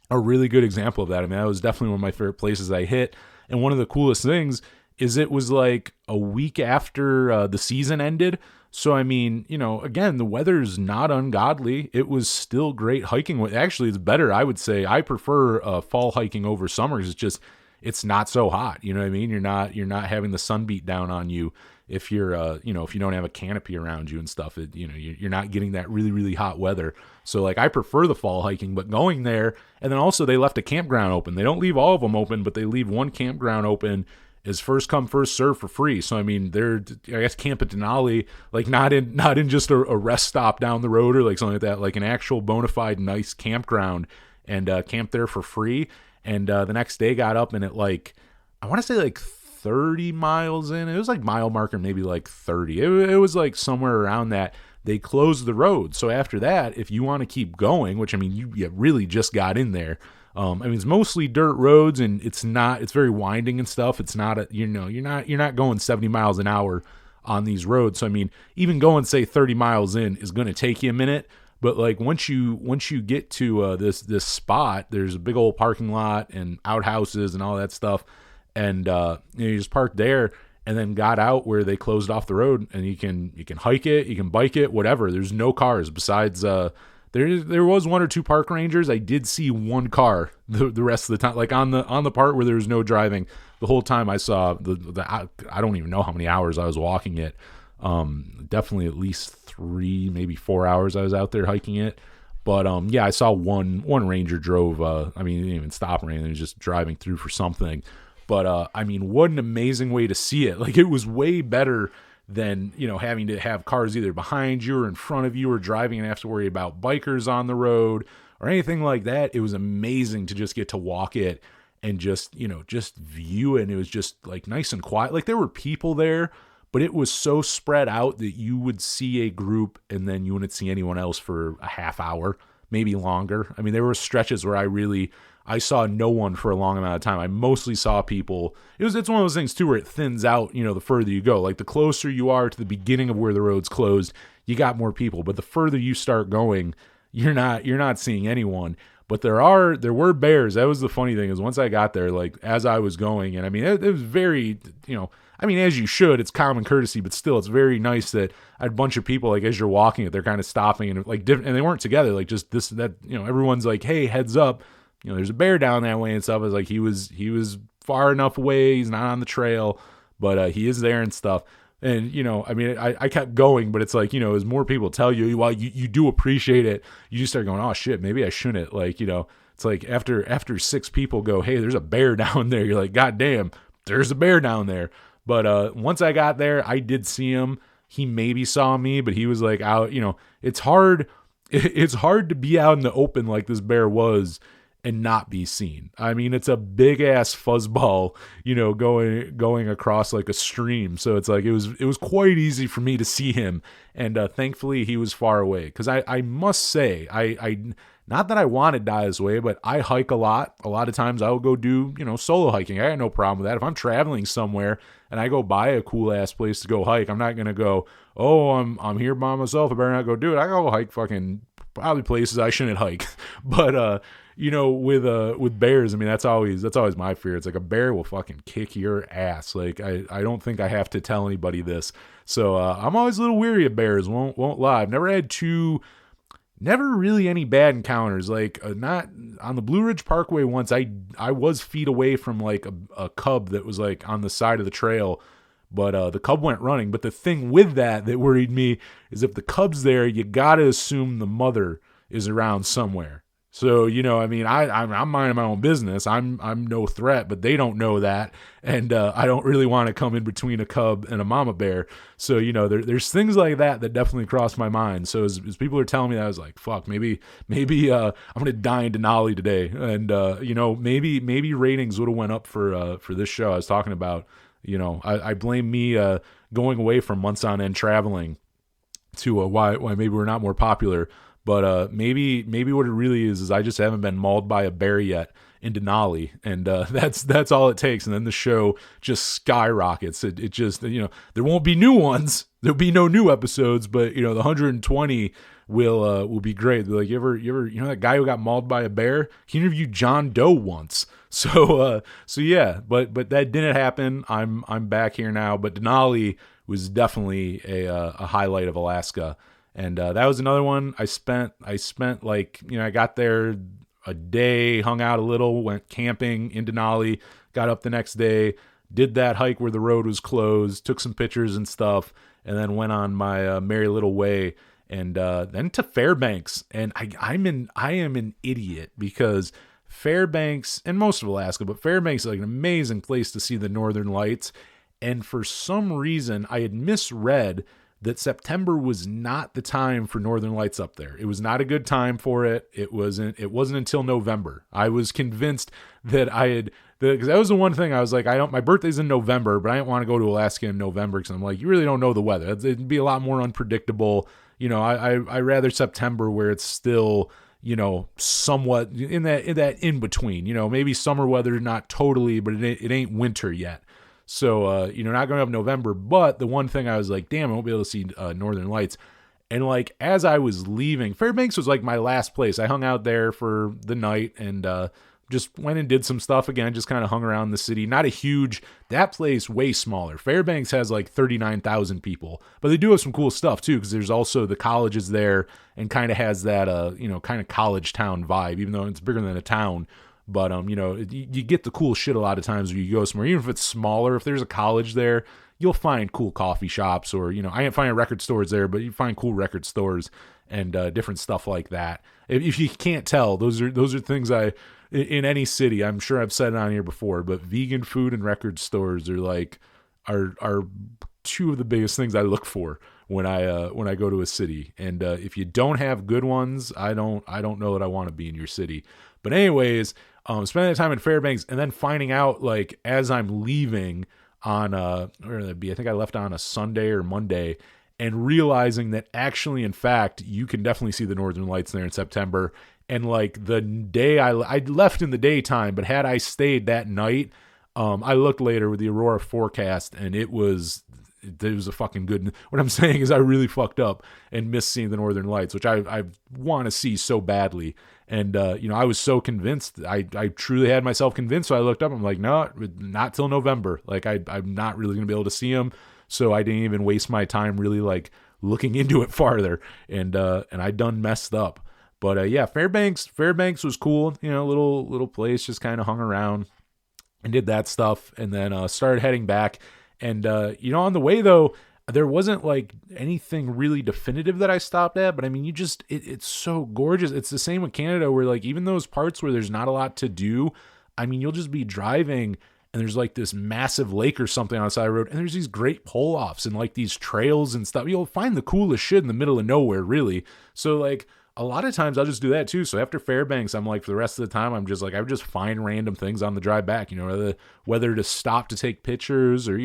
really good example of that. I mean, that was definitely one of my favorite places I hit. And one of the coolest things is it was like a week after the season ended. So, I mean, again, the weather's not ungodly. It was still great hiking. Actually, it's better, I would say. I prefer fall hiking over summers. It's not so hot. You know what I mean? You're not having the sun beat down on you if you're, if you don't have a canopy around you and stuff. You're not getting that really, really hot weather. So, like, I prefer the fall hiking, but going there, and then also they left a campground open. They don't leave all of them open, but they leave one campground open as first come, first serve for free. So, I mean, I guess Camp at Denali, like not in just a rest stop down the road or like something like that, like an actual bona fide nice campground, and camped there for free. And the next day got up and it like, I want to say like 30 miles in, it was like mile marker, maybe like 30. It was like somewhere around that. They closed the road. So after that, if you want to keep going, which I mean, you really just got in there. I mean, it's mostly dirt roads and it's very winding and stuff. It's not, you're not going 70 miles an hour on these roads. So, I mean, even going, say 30 miles in is going to take you a minute. But like once you get to this spot, there's a big old parking lot and outhouses and all that stuff, and you just park there, and then got out where they closed off the road, and you can hike it, you can bike it, whatever. There's no cars besides there was one or two park rangers. I did see one car the rest of the time, like on the part where there was no driving. The whole time I saw I don't even know how many hours I was walking it. Definitely at least 3, maybe 4 hours I was out there hiking it. But yeah, I saw one ranger drove, I mean, he didn't even stop or anything, he was just driving through for something. But I mean, what an amazing way to see it. Like, it was way better than, having to have cars either behind you or in front of you or driving and have to worry about bikers on the road or anything like that. It was amazing to just get to walk it and just view it. And it was just like nice and quiet. Like, there were people there, but it was so spread out that you would see a group and then you wouldn't see anyone else for a half hour, maybe longer. I mean, there were stretches where I saw no one for a long amount of time. I mostly saw people. It's one of those things too where it thins out, the further you go. Like, the closer you are to the beginning of where the road's closed, you got more people. But the further you start going, you're not seeing anyone. But there were bears. That was the funny thing, is once I got there, like as I was going, and I mean it was very, I mean, as you should, it's common courtesy, but still, it's very nice that I had a bunch of people, like as you're walking it, they're kind of stopping and like different, and they weren't together, like just this, that, everyone's like, hey, heads up, there's a bear down that way and stuff. It's like he was far enough away, he's not on the trail, but he is there and stuff. And, I mean, I kept going, but it's like, as more people tell you, while you do appreciate it, you just start going, oh shit, maybe I shouldn't. Like, it's like after 6 people go, hey, there's a bear down there. You're like, God damn, there's a bear down there. But once I got there, I did see him. He maybe saw me, but he was like out, it's hard to be out in the open like this bear was and not be seen. I mean, it's a big ass fuzzball, going across like a stream. So it's like it was quite easy for me to see him, and thankfully he was far away. Because I must say, I not that I want to die this way, but I hike a lot. A lot of times I will go do solo hiking. I got no problem with that. If I'm traveling somewhere and I go by a cool ass place to go hike, I'm not gonna go, oh, I'm here by myself, I better not go do it. I go hike fucking probably places I shouldn't hike. But with bears, I mean, that's always my fear. It's like a bear will fucking kick your ass. Like I don't think I have to tell anybody this. So I'm always a little weary of bears. Won't lie. I've never really any bad encounters. Like not on the Blue Ridge Parkway once. I was feet away from like a cub that was like on the side of the trail, but the cub went running. But the thing with that worried me is if the cub's there, you gotta assume the mother is around somewhere. So, I mean, I'm minding my own business. I'm no threat, but they don't know that. And I don't really want to come in between a cub and a mama bear. So, there's things like that definitely crossed my mind. So as people are telling me that, I was like, fuck, maybe I'm going to die in Denali today. And, maybe ratings would have went up for this show I was talking about. I blame me going away for months on end traveling to why maybe we're not more popular. But maybe what it really is I just haven't been mauled by a bear yet in Denali, and that's all it takes. And then the show just skyrockets. It just there won't be new ones. There'll be no new episodes, but the 120 will be great. They're like, you ever that guy who got mauled by a bear? He interviewed John Doe once. So yeah, but that didn't happen. I'm back here now. But Denali was definitely a highlight of Alaska. And that was another one. I spent like, I got there a day, hung out a little, went camping in Denali, got up the next day, did that hike where the road was closed, took some pictures and stuff, and then went on my merry little way, and then to Fairbanks. And I am an idiot because Fairbanks, and most of Alaska, but Fairbanks is like an amazing place to see the Northern Lights. And for some reason, I had misread that September was not the time for Northern Lights up there. It was not a good time for it. It wasn't until November. I was convinced that because that was the one thing I was like, my birthday's in November, but I didn't want to go to Alaska in November because I'm like, you really don't know the weather. It'd be a lot more unpredictable. I rather September where it's still, somewhat in that in between, maybe summer weather, not totally, but it ain't winter yet. So, not going up November, but the one thing I was like, damn, I won't be able to see Northern Lights. And like, as I was leaving, Fairbanks was like my last place. I hung out there for the night and just went and did some stuff again, just kind of hung around the city. Not a huge, that place way smaller. Fairbanks has like 39,000 people, but they do have some cool stuff too, because there's also the colleges there and kind of has that, kind of college town vibe, even though it's bigger than a town. But, you get the cool shit a lot of times when you go somewhere, even if it's smaller. If there's a college there, you'll find cool coffee shops or, I ain't finding record stores there, but you find cool record stores and different stuff like that. If you can't tell, those are things in any city, I'm sure I've said it on here before, but vegan food and record stores are two of the biggest things I look for when I go to a city. And if you don't have good ones, I don't know that I want to be in your city. But anyways, spending the time in Fairbanks and then finding out, like, as I'm leaving on where would that be? I think I left on a Sunday or Monday, and realizing that actually, in fact, you can definitely see the Northern Lights there in September. And like the day I left in the daytime, but had I stayed that night, I looked later with the Aurora forecast, and it was it was a fucking good. What I'm saying is I really fucked up and missed seeing the Northern Lights, which I want to see so badly. And, I was so convinced. I truly had myself convinced. So I looked up. I'm like, no, not till November. Like, I'm not really going to be able to see them. So I didn't even waste my time really, like, looking into it farther. And I done messed up. But, yeah, Fairbanks was cool. Little place, just kind of hung around and did that stuff. And then started heading back. And, on the way, though, there wasn't like anything really definitive that I stopped at, but I mean, it's so gorgeous. It's the same with Canada where like, even those parts where there's not a lot to do, I mean, you'll just be driving and there's like this massive lake or something on the side of the road. And there's these great pull-offs and like these trails and stuff. You'll find the coolest shit in the middle of nowhere, really. So like, a lot of times I'll just do that too. So after Fairbanks, I'm like, for the rest of the time, I'm just like, I would just find random things on the drive back, whether to stop to take pictures or,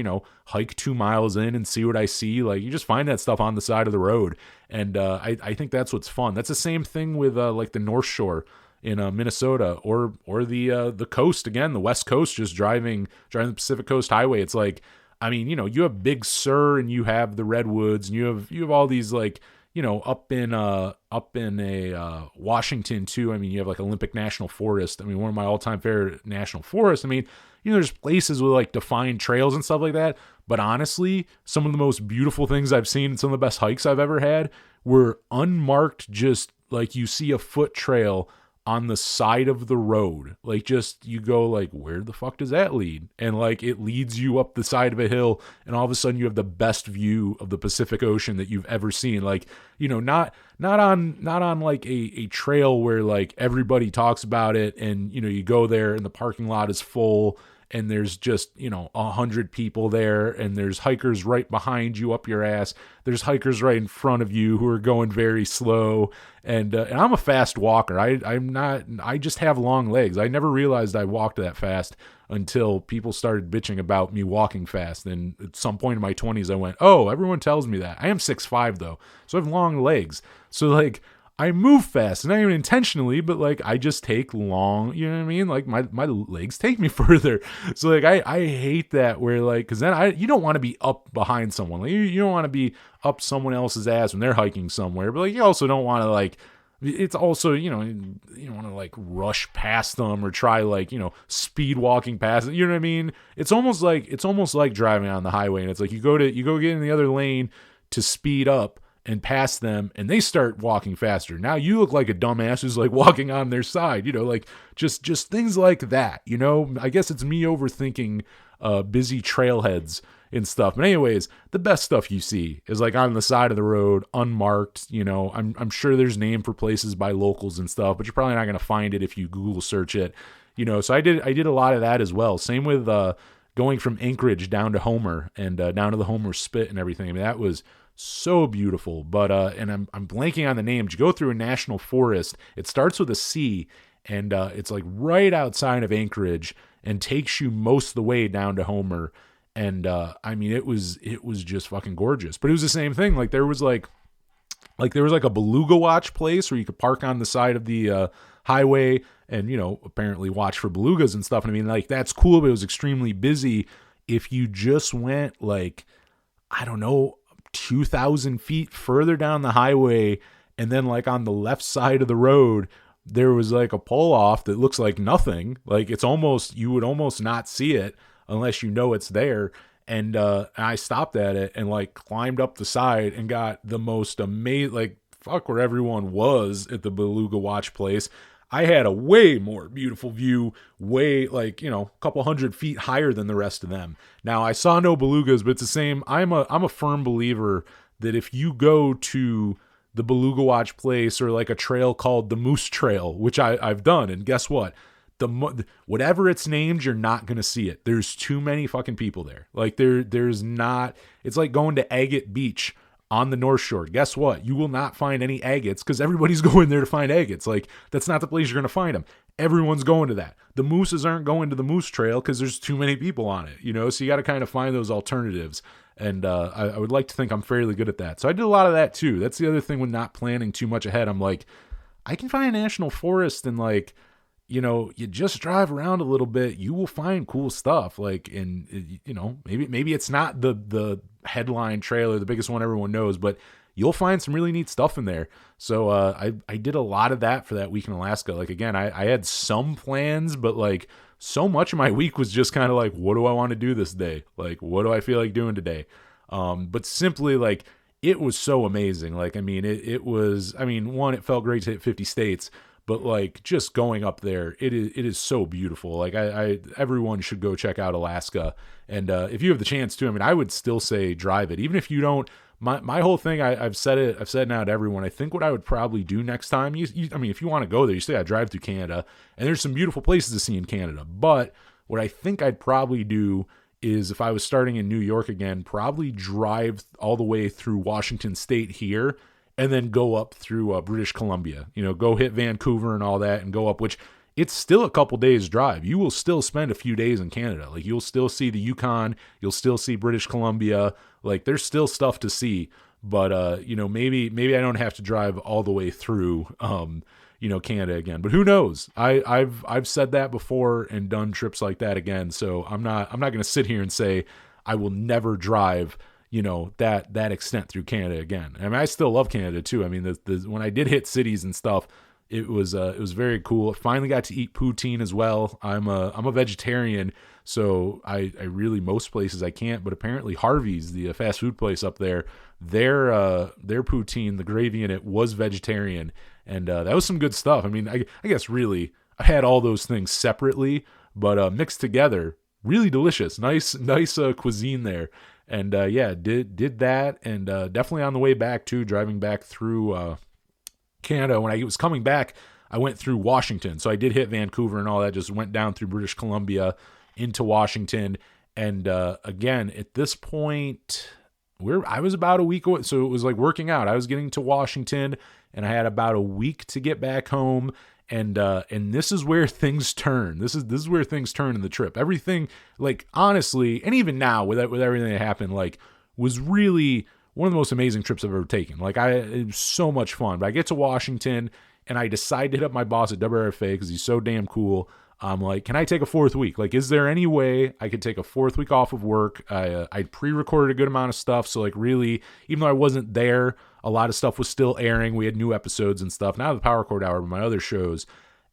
hike 2 miles in and see what I see. Like, you just find that stuff on the side of the road. And I think that's what's fun. That's the same thing with like the North Shore in Minnesota or the coast, again, the West Coast, just driving the Pacific Coast Highway. It's like, I mean, you have Big Sur and you have the Redwoods and you have all these like, up in Washington too. I mean, you have like Olympic National Forest. I mean, one of my all-time favorite national forests. I mean, there's places with like defined trails and stuff like that. But honestly, some of the most beautiful things I've seen and some of the best hikes I've ever had were unmarked, just like you see a foot trail on the side of the road. Like, just, you go like, where the fuck does that lead? And like, it leads you up the side of a hill and all of a sudden you have the best view of the Pacific Ocean that you've ever seen. Like, not on like a trail where like everybody talks about it and, you go there and the parking lot is full and there's just, 100 people there and there's hikers right behind you up your ass. There's hikers right in front of you who are going very slow. And I'm a fast walker. I just have long legs. I never realized I walked that fast until people started bitching about me walking fast. And at some point in my 20s, I went, oh, everyone tells me that. I am 6'5" though. So I have long legs. So like, I move fast, not even intentionally, but like I just take long, you know what I mean? Like my legs take me further. So like I hate that where like, cause then you don't want to be up behind someone. Like you don't want to be up someone else's ass when they're hiking somewhere, but like you also don't want to like, it's also, you don't want to like rush past them or try like, speed walking past them. You know what I mean? It's almost like driving on the highway and it's like you go get in the other lane to speed up and pass them and they start walking faster. Now you look like a dumbass who's like walking on their side, like just things like that, I guess it's me overthinking busy trailheads and stuff. But anyways, the best stuff you see is like on the side of the road, unmarked, I'm sure there's name for places by locals and stuff, but you're probably not going to find it if you Google search it, so I did a lot of that as well. Same with going from Anchorage down to Homer and down to the Homer Spit and everything. I mean, that was so beautiful. But and I'm blanking on the name. You go through a national forest. It starts with a C, and it's like right outside of Anchorage, and takes you most of the way down to Homer. And I mean, it was just fucking gorgeous. But it was the same thing. Like there was like a beluga watch place where you could park on the side of the highway and apparently watch for belugas and stuff. And I mean, like that's cool, but it was extremely busy. If you just went like, I don't know, 2,000 feet further down the highway, and then like on the left side of the road there was like a pull off that looks like nothing. Like you would almost not see it unless it's there. And I stopped at it and like climbed up the side and got the most amazing, like fuck where everyone was at the beluga watch place. I had a way more beautiful view, way like, a couple 100 feet higher than the rest of them. Now I saw no belugas, but it's the same. I'm a firm believer that if you go to the beluga watch place or like a trail called the Moose Trail, which I've done, and guess what? Whatever it's named, you're not going to see it. There's too many fucking people there. Like there's not, it's like going to Agate Beach on the North Shore. Guess what? You will not find any agates because everybody's going there to find agates. Like that's not the place you're going to find them. Everyone's going to that. The mooses aren't going to the Moose Trail because there's too many people on it, so you got to kind of find those alternatives. And I would like to think I'm fairly good at that. So I did a lot of that too. That's the other thing with not planning too much ahead. I'm like, I can find a national forest in like, you just drive around a little bit, you will find cool stuff. Like, and maybe it's not the headline trailer, the biggest one everyone knows, but you'll find some really neat stuff in there. So I did a lot of that for that week in Alaska. Like, again, I had some plans, but like so much of my week was just kind of like, what do I want to do this day? Like, what do I feel like doing today? But simply like, it was so amazing. Like, I mean, it was, one, it felt great to hit 50 states, but like just going up there, it is so beautiful. Like everyone should go check out Alaska. And if you have the chance to, I would still say drive it. Even if you don't, my whole thing, I've said now to everyone, I think what I would probably do next time, if you want to go there, you still got to drive through Canada, and there's some beautiful places to see in Canada. But what I think I'd probably do is, if I was starting in New York again, probably drive all the way through Washington State here, and then go up through British Columbia. Go hit Vancouver and all that, and go up, which it's still a couple days drive. You will still spend a few days in Canada. Like, you'll still see the Yukon, you'll still see British Columbia. Like, there's still stuff to see. But maybe I don't have to drive all the way through Canada again. But who knows? I've said that before and done trips like that again. So I'm not going to sit here and say I will never drive that extent through Canada again. I still love Canada too. When I did hit cities and stuff, it was very cool. Finally got to eat poutine as well. I'm a vegetarian, so I really, most places I can't, but apparently Harvey's, the fast food place up there, their poutine, the gravy in it was vegetarian, and that was some good stuff. I guess really I had all those things separately, but mixed together, really delicious. Nice cuisine there. And did that, and definitely on the way back too, driving back through Canada. When I was coming back, I went through Washington, so I did hit Vancouver and all that, just went down through British Columbia into Washington. And again, at this point, I was about a week away, so it was like working out. I was getting to Washington, and I had about a week to get back home. And this is where things turn. This is where things turn in the trip. Everything, like, honestly, and even now with everything that happened, like, was really one of the most amazing trips I've ever taken. Like, it was so much fun. But I get to Washington, and I decide to hit up my boss at WRFA because he's so damn cool. I'm like, can I take a 4th week? Like, is there any way I could take a 4th week off of work? I pre-recorded a good amount of stuff, so like really, even though I wasn't there, a lot of stuff was still airing. We had new episodes and stuff. Now the Power Chord Hour, but my other shows.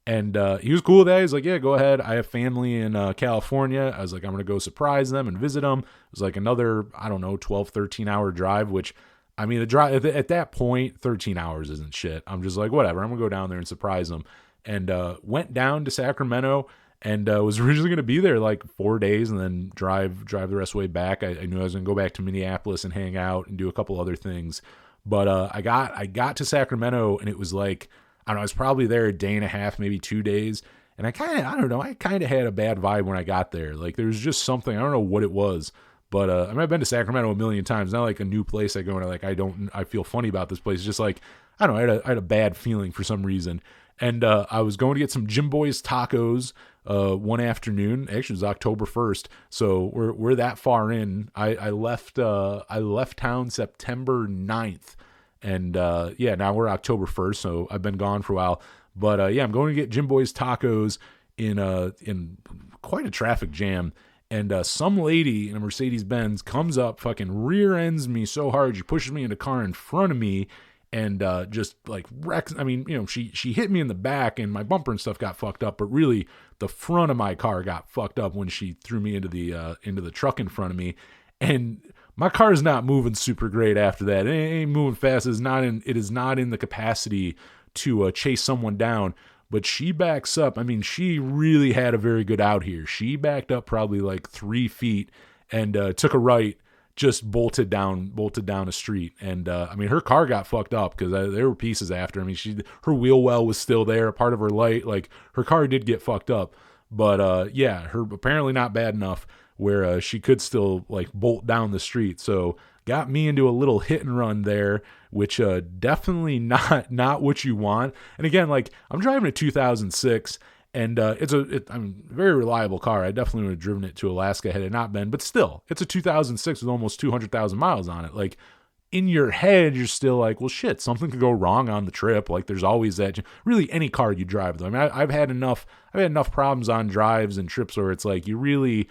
And he was cool with that. He's like, yeah, go ahead. I have family in California. I was like, I'm going to go surprise them and visit them. It was like another, 12, 13-hour drive, which, the drive at that point, 13 hours isn't shit. I'm just like, whatever. I'm going to go down there and surprise them. And went down to Sacramento, and was originally going to be there like 4 days and then drive the rest of the way back. I knew I was going to go back to Minneapolis and hang out and do a couple other things. But I got to Sacramento, and it was like, I was probably there a day and a half, maybe 2 days. And I kind of had a bad vibe when I got there. Like, there was just something, I don't know what it was, but I've been to Sacramento a million times. Not like a new place I go and I feel funny about this place. It's just like, I don't know, I had a bad feeling for some reason. And I was going to get some Jimboy's tacos one afternoon. Actually, it was October 1st, so we're that far in. I left town September 9th. And now we're October 1st, so I've been gone for a while. But I'm going to get Jimboy's tacos in quite a traffic jam. And some lady in a Mercedes-Benz comes up, fucking rear ends me so hard, she pushes me in a car in front of me, and just like wrecks. She hit me in the back, and my bumper and stuff got fucked up. But really, the front of my car got fucked up when she threw me into the truck in front of me, and my car is not moving super great after that. It ain't moving fast. It is not in the capacity to chase someone down. But she backs up. She really had a very good out here. She backed up probably like 3 feet and took a right, just bolted down the street. And her car got fucked up because there were pieces after. Her wheel well was still there, part of her light. Like, her car did get fucked up. But her apparently not bad enough where she could still like bolt down the street. So got me into a little hit and run there, which definitely not what you want. And again, like, I'm driving a 2006, and it's a very reliable car. I definitely would have driven it to Alaska had it not been, but still, it's a 2006 with almost 200,000 miles on it. Like, in your head, you're still like, well, shit, something could go wrong on the trip. Like there's always that. Really, any car you drive, though. I mean, I've had enough problems on drives and trips where it's like you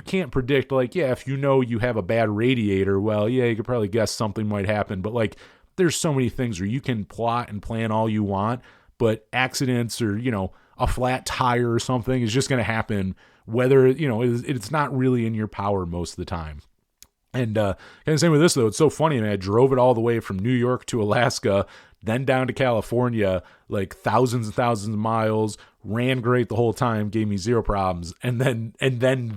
can't predict. Like, yeah, if you know you have a bad radiator, well, yeah, you could probably guess something might happen. But like, there's so many things where you can plot and plan all you want, but accidents or a flat tire or something is just going to happen. Whether it's not really in your power most of the time. And kind of same with this, though. It's so funny. I mean, I drove it all the way from New York to Alaska, then down to California, like thousands and thousands of miles, ran great the whole time, gave me zero problems. And then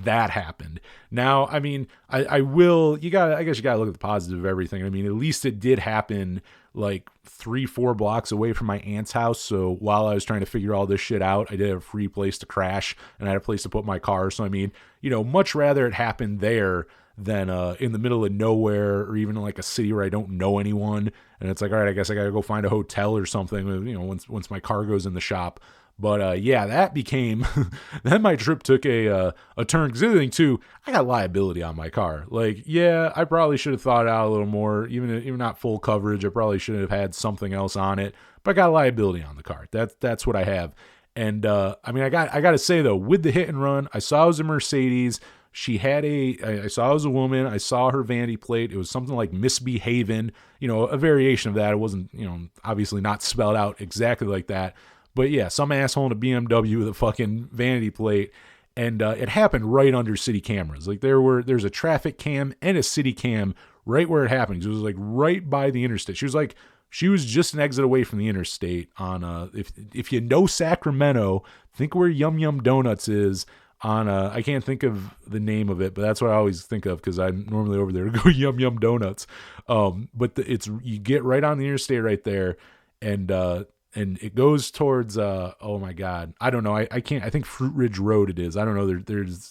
that happened. Now, I mean, I guess you gotta look at the positive of everything. I mean, at least it did happen like 3-4 blocks away from my aunt's house. So while I was trying to figure all this shit out, I did have a free place to crash and I had a place to put my car. So, I mean, much rather it happened there than in the middle of nowhere or even like a city where I don't know anyone. And it's like, all right, I guess I got to go find a hotel or something, once my car goes in the shop. But yeah, that became, then my trip took a turn. Because the other thing too, I got liability on my car. Like, yeah, I probably should have thought it out a little more, even not full coverage. I probably should have had something else on it, but I got liability on the car. That's what I have. And I mean, I got to say though, with the hit and run, I saw it was a Mercedes. She had I saw it was a woman. I saw her vanity plate. It was something like misbehaving, a variation of that. It wasn't, obviously not spelled out exactly like that. But yeah, some asshole in a BMW with a fucking vanity plate. And it happened right under city cameras. Like there's a traffic cam and a city cam right where it happened. It was like right by the interstate. She was just an exit away from the interstate on if you know Sacramento, think where Yum Yum Donuts is on I can't think of the name of it, but that's what I always think of because I'm normally over there to go Yum Yum Donuts. But you get right on the interstate right there, and it goes towards oh my god, I don't know, I can't, I think Fruit Ridge Road it is. I don't know.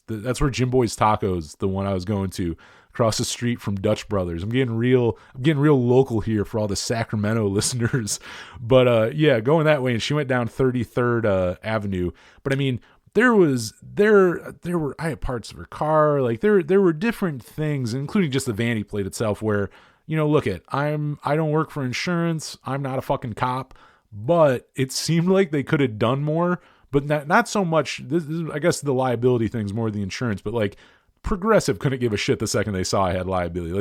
That's where Jimboy's Tacos, the one I was going to, across the street from Dutch Brothers. I'm getting real local here for all the Sacramento listeners. But yeah, going that way, and she went down 33rd Avenue. But I mean, there were I had parts of her car, like there were different things, including just the vanity plate itself, where look I don't work for insurance, I'm not a fucking cop, but it seemed like they could have done more. But not so much. This is, I guess the liability thing's more the insurance, but like Progressive couldn't give a shit the second they saw I had liability.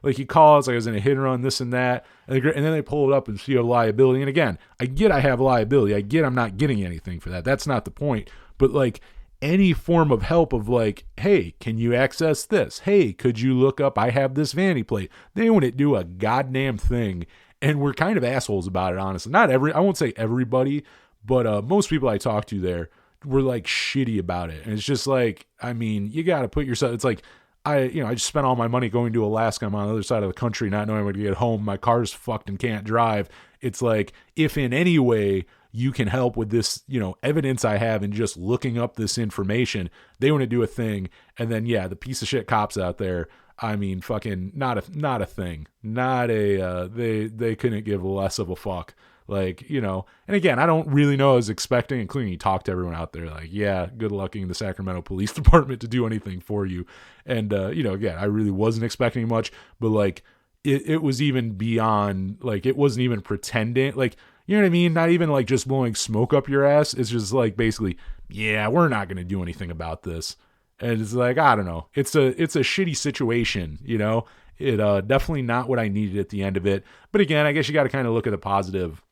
Like he calls, like I was in a hit and run, this and that, and then they pull it up and see you have liability. And again, I have liability. I get I'm not getting anything for that. That's not the point. But like any form of help of like, hey, can you access this? Hey, could you look up, I have this vanity plate. They wouldn't do a goddamn thing. And we're kind of assholes about it, honestly. I won't say everybody, but most people I talk to there were like shitty about it. And it's just like, I mean, you got to put yourself, it's like, I just spent all my money going to Alaska. I'm on the other side of the country, not knowing when to get home. My car's fucked and can't drive. It's like, if in any way you can help with this, evidence I have in just looking up this information, they want to do a thing. And then, yeah, the piece of shit cops out there, I mean, fucking not a thing, they couldn't give less of a fuck. Like, and again, I don't really know what I was expecting, including you talk to everyone out there, like, yeah, good luck in the Sacramento Police Department to do anything for you. And, again, I really wasn't expecting much, but like, it was even beyond, like, it wasn't even pretending, like, you know what I mean? Not even like just blowing smoke up your ass. It's just like, basically, yeah, we're not going to do anything about this. And it's like, I don't know. It's a shitty situation, it definitely not what I needed at the end of it. But again, I guess you got to kind of look at the positive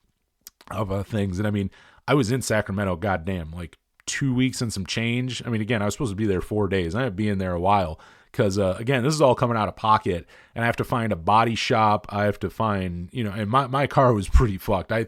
of things. And I mean, I was in Sacramento, goddamn, like 2 weeks and some change. I mean, again, I was supposed to be there 4 days. I ended up being there a while because, again, this is all coming out of pocket, and I have to find a body shop. I have to find, and my car was pretty fucked. I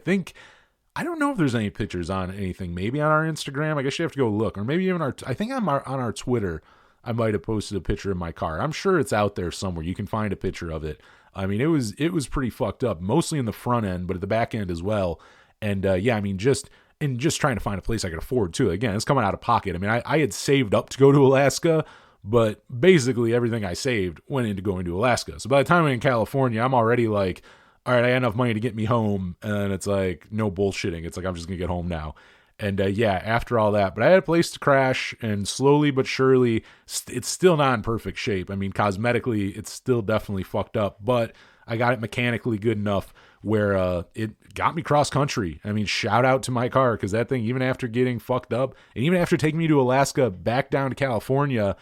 don't know if there's any pictures on anything, maybe on our Instagram. I guess you have to go look, or maybe even I think on our Twitter, I might have posted a picture of my car. I'm sure it's out there somewhere. You can find a picture of it. I mean, it was pretty fucked up, mostly in the front end, but at the back end as well. And yeah, I mean, just trying to find a place I could afford too. Again, it's coming out of pocket. I mean, I had saved up to go to Alaska, but basically everything I saved went into going to Alaska. So by the time I'm in California, I'm already like, all right, I had enough money to get me home. And it's like, no bullshitting. It's like, I'm just going to get home now. And yeah, after all that, but I had a place to crash, and slowly but surely, it's still not in perfect shape. I mean, cosmetically, it's still definitely fucked up, but I got it mechanically good enough where it got me cross country. I mean, shout out to my car, because that thing, even after getting fucked up, and even after taking me to Alaska, back down to California,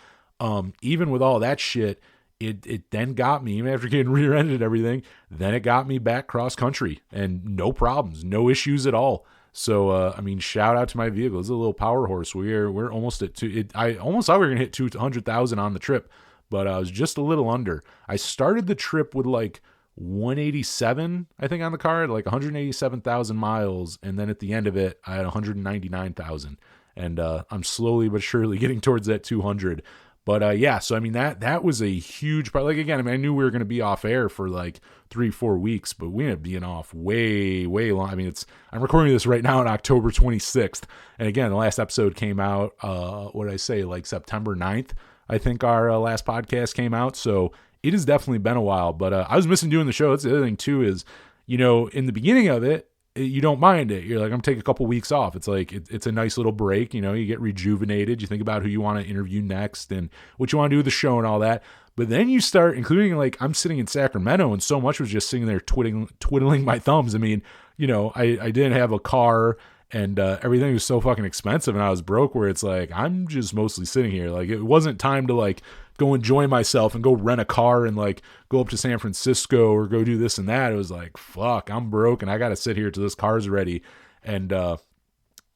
even with all that shit, it then got me, even after getting rear-ended and everything, then it got me back cross country, and no problems, no issues at all. So, I mean, shout out to my vehicle. It's a little power horse. We're almost at I almost thought we were going to hit 200,000 on the trip, but I was just a little under. I started the trip with like 187, I think, on the car, like 187,000 miles. And then at the end of it, I had 199,000. And I'm slowly but surely getting towards that 200. But yeah, so I mean, that was a huge part. Like, again, I mean, I knew we were going to be off air for like 3-4 weeks, but we ended up being off way long. I mean, I'm recording this right now on October 26th. And again, the last episode came out, what did I say, like September 9th, I think our last podcast came out. So it has definitely been a while, but I was missing doing the show. That's the other thing too, is, you know, in the beginning of it, you don't mind it. You're like, I'm gonna take a couple weeks off. It's like, it's a nice little break. You know, you get rejuvenated. You think about who you want to interview next and what you want to do with the show and all that. But then you start, including like, I'm sitting in Sacramento and so much was just sitting there twiddling my thumbs. I mean, you know, I didn't have a car, and everything was so fucking expensive, and I was broke, where it's like, I'm just mostly sitting here. Like, it wasn't time to like go enjoy myself and go rent a car and like go up to San Francisco or go do this and that. It was like, fuck, I'm broke and I got to sit here till this car's ready. And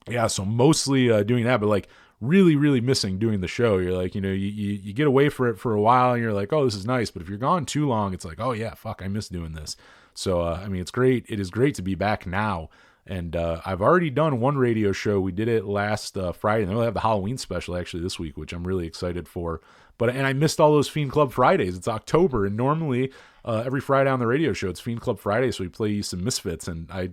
yeah, so mostly doing that, but like really missing doing the show. You're like, you know, you get away for it for a while and you're like, oh, this is nice. But if you're gone too long, it's like, oh yeah, fuck, I miss doing this. So, I mean, it's great. It is great to be back now. And I've already done one radio show. We did it last Friday, and they'll have the Halloween special actually this week, which I'm really excited for. And I missed all those Fiend Club Fridays. It's October, and normally every Friday on the radio show, it's Fiend Club Friday, so we play some Misfits, and I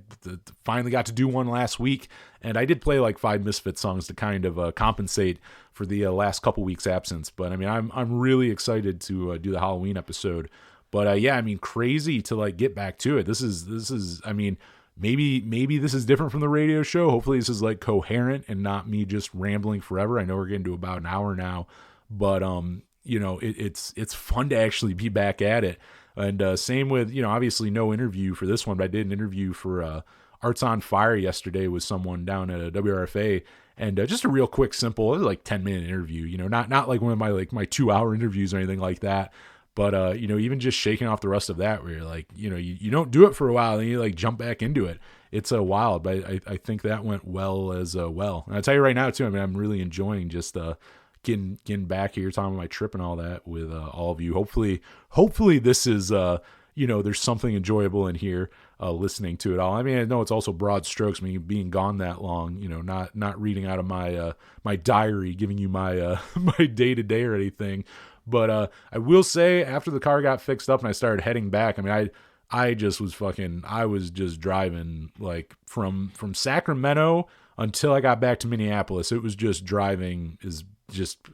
finally got to do one last week, and I did play like 5 Misfits songs to kind of compensate for the last couple weeks absence. But I mean, I'm really excited to do the Halloween episode. But yeah, I mean, crazy to like get back to it. This is I mean, maybe this is different from the radio show. Hopefully this is like coherent and not me just rambling forever. I know we're getting to about an hour now. But, you know, it's fun to actually be back at it. And same with, you know, obviously no interview for this one, but I did an interview for Arts on Fire yesterday with someone down at WRFA. And just a real quick, simple, it was like 10-minute interview, you know, not like one of my 2-hour interviews or anything like that. But, you know, even just shaking off the rest of that, where you're like, you know, you don't do it for a while and you like jump back into it. It's wild, but I think that went well as well. And I'll tell you right now too, I mean, I'm really enjoying just getting back here, talking about my trip and all that with all of you. Hopefully this is you know, there's something enjoyable in here listening to it all. I mean, I know it's also broad strokes, I mean, being gone that long, you know, not reading out of my my diary, giving you my my day-to-day or anything. But I will say, after the car got fixed up and I started heading back, I mean, I was just driving like from Sacramento until I got back to Minneapolis. It was just driving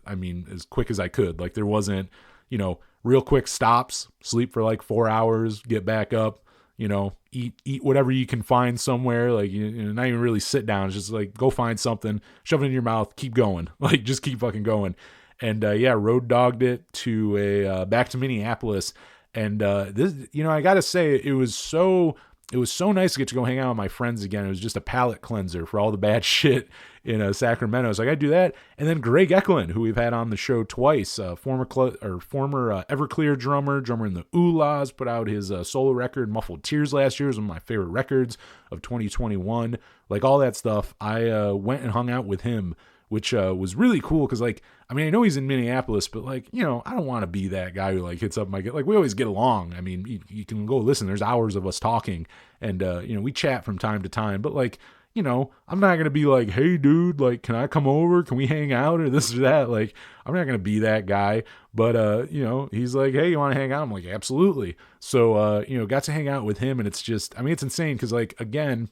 I mean, as quick as I could. Like, there wasn't, you know, real quick stops, sleep for like 4 hours, get back up, you know, eat whatever you can find somewhere. Like, you know, not even really sit down. It's just like, go find something, shove it in your mouth, keep going. Like, just keep fucking going. And yeah, road dogged it to back to Minneapolis. And this, you know, I gotta say, it was so nice to get to go hang out with my friends again. It was just a palate cleanser for all the bad shit in Sacramento. So I got to do that. And then Greg Eklund, who we've had on the show twice, former Everclear drummer in the Oolas, put out his solo record, Muffled Tears, last year. It was one of my favorite records of 2021. Like, all that stuff. I went and hung out with him, which was really cool, because, like, I mean, I know he's in Minneapolis, but, like, you know, I don't want to be that guy who, like, hits up like, we always get along. I mean, you can go listen. There's hours of us talking, and, you know, we chat from time to time, but, like, you know, I'm not going to be like, hey, dude, like, can I come over? Can we hang out or this or that? Like, I'm not going to be that guy. But, you know, he's like, hey, you want to hang out? I'm like, absolutely. So, you know, got to hang out with him, and it's just, I mean, it's insane, because, like, again,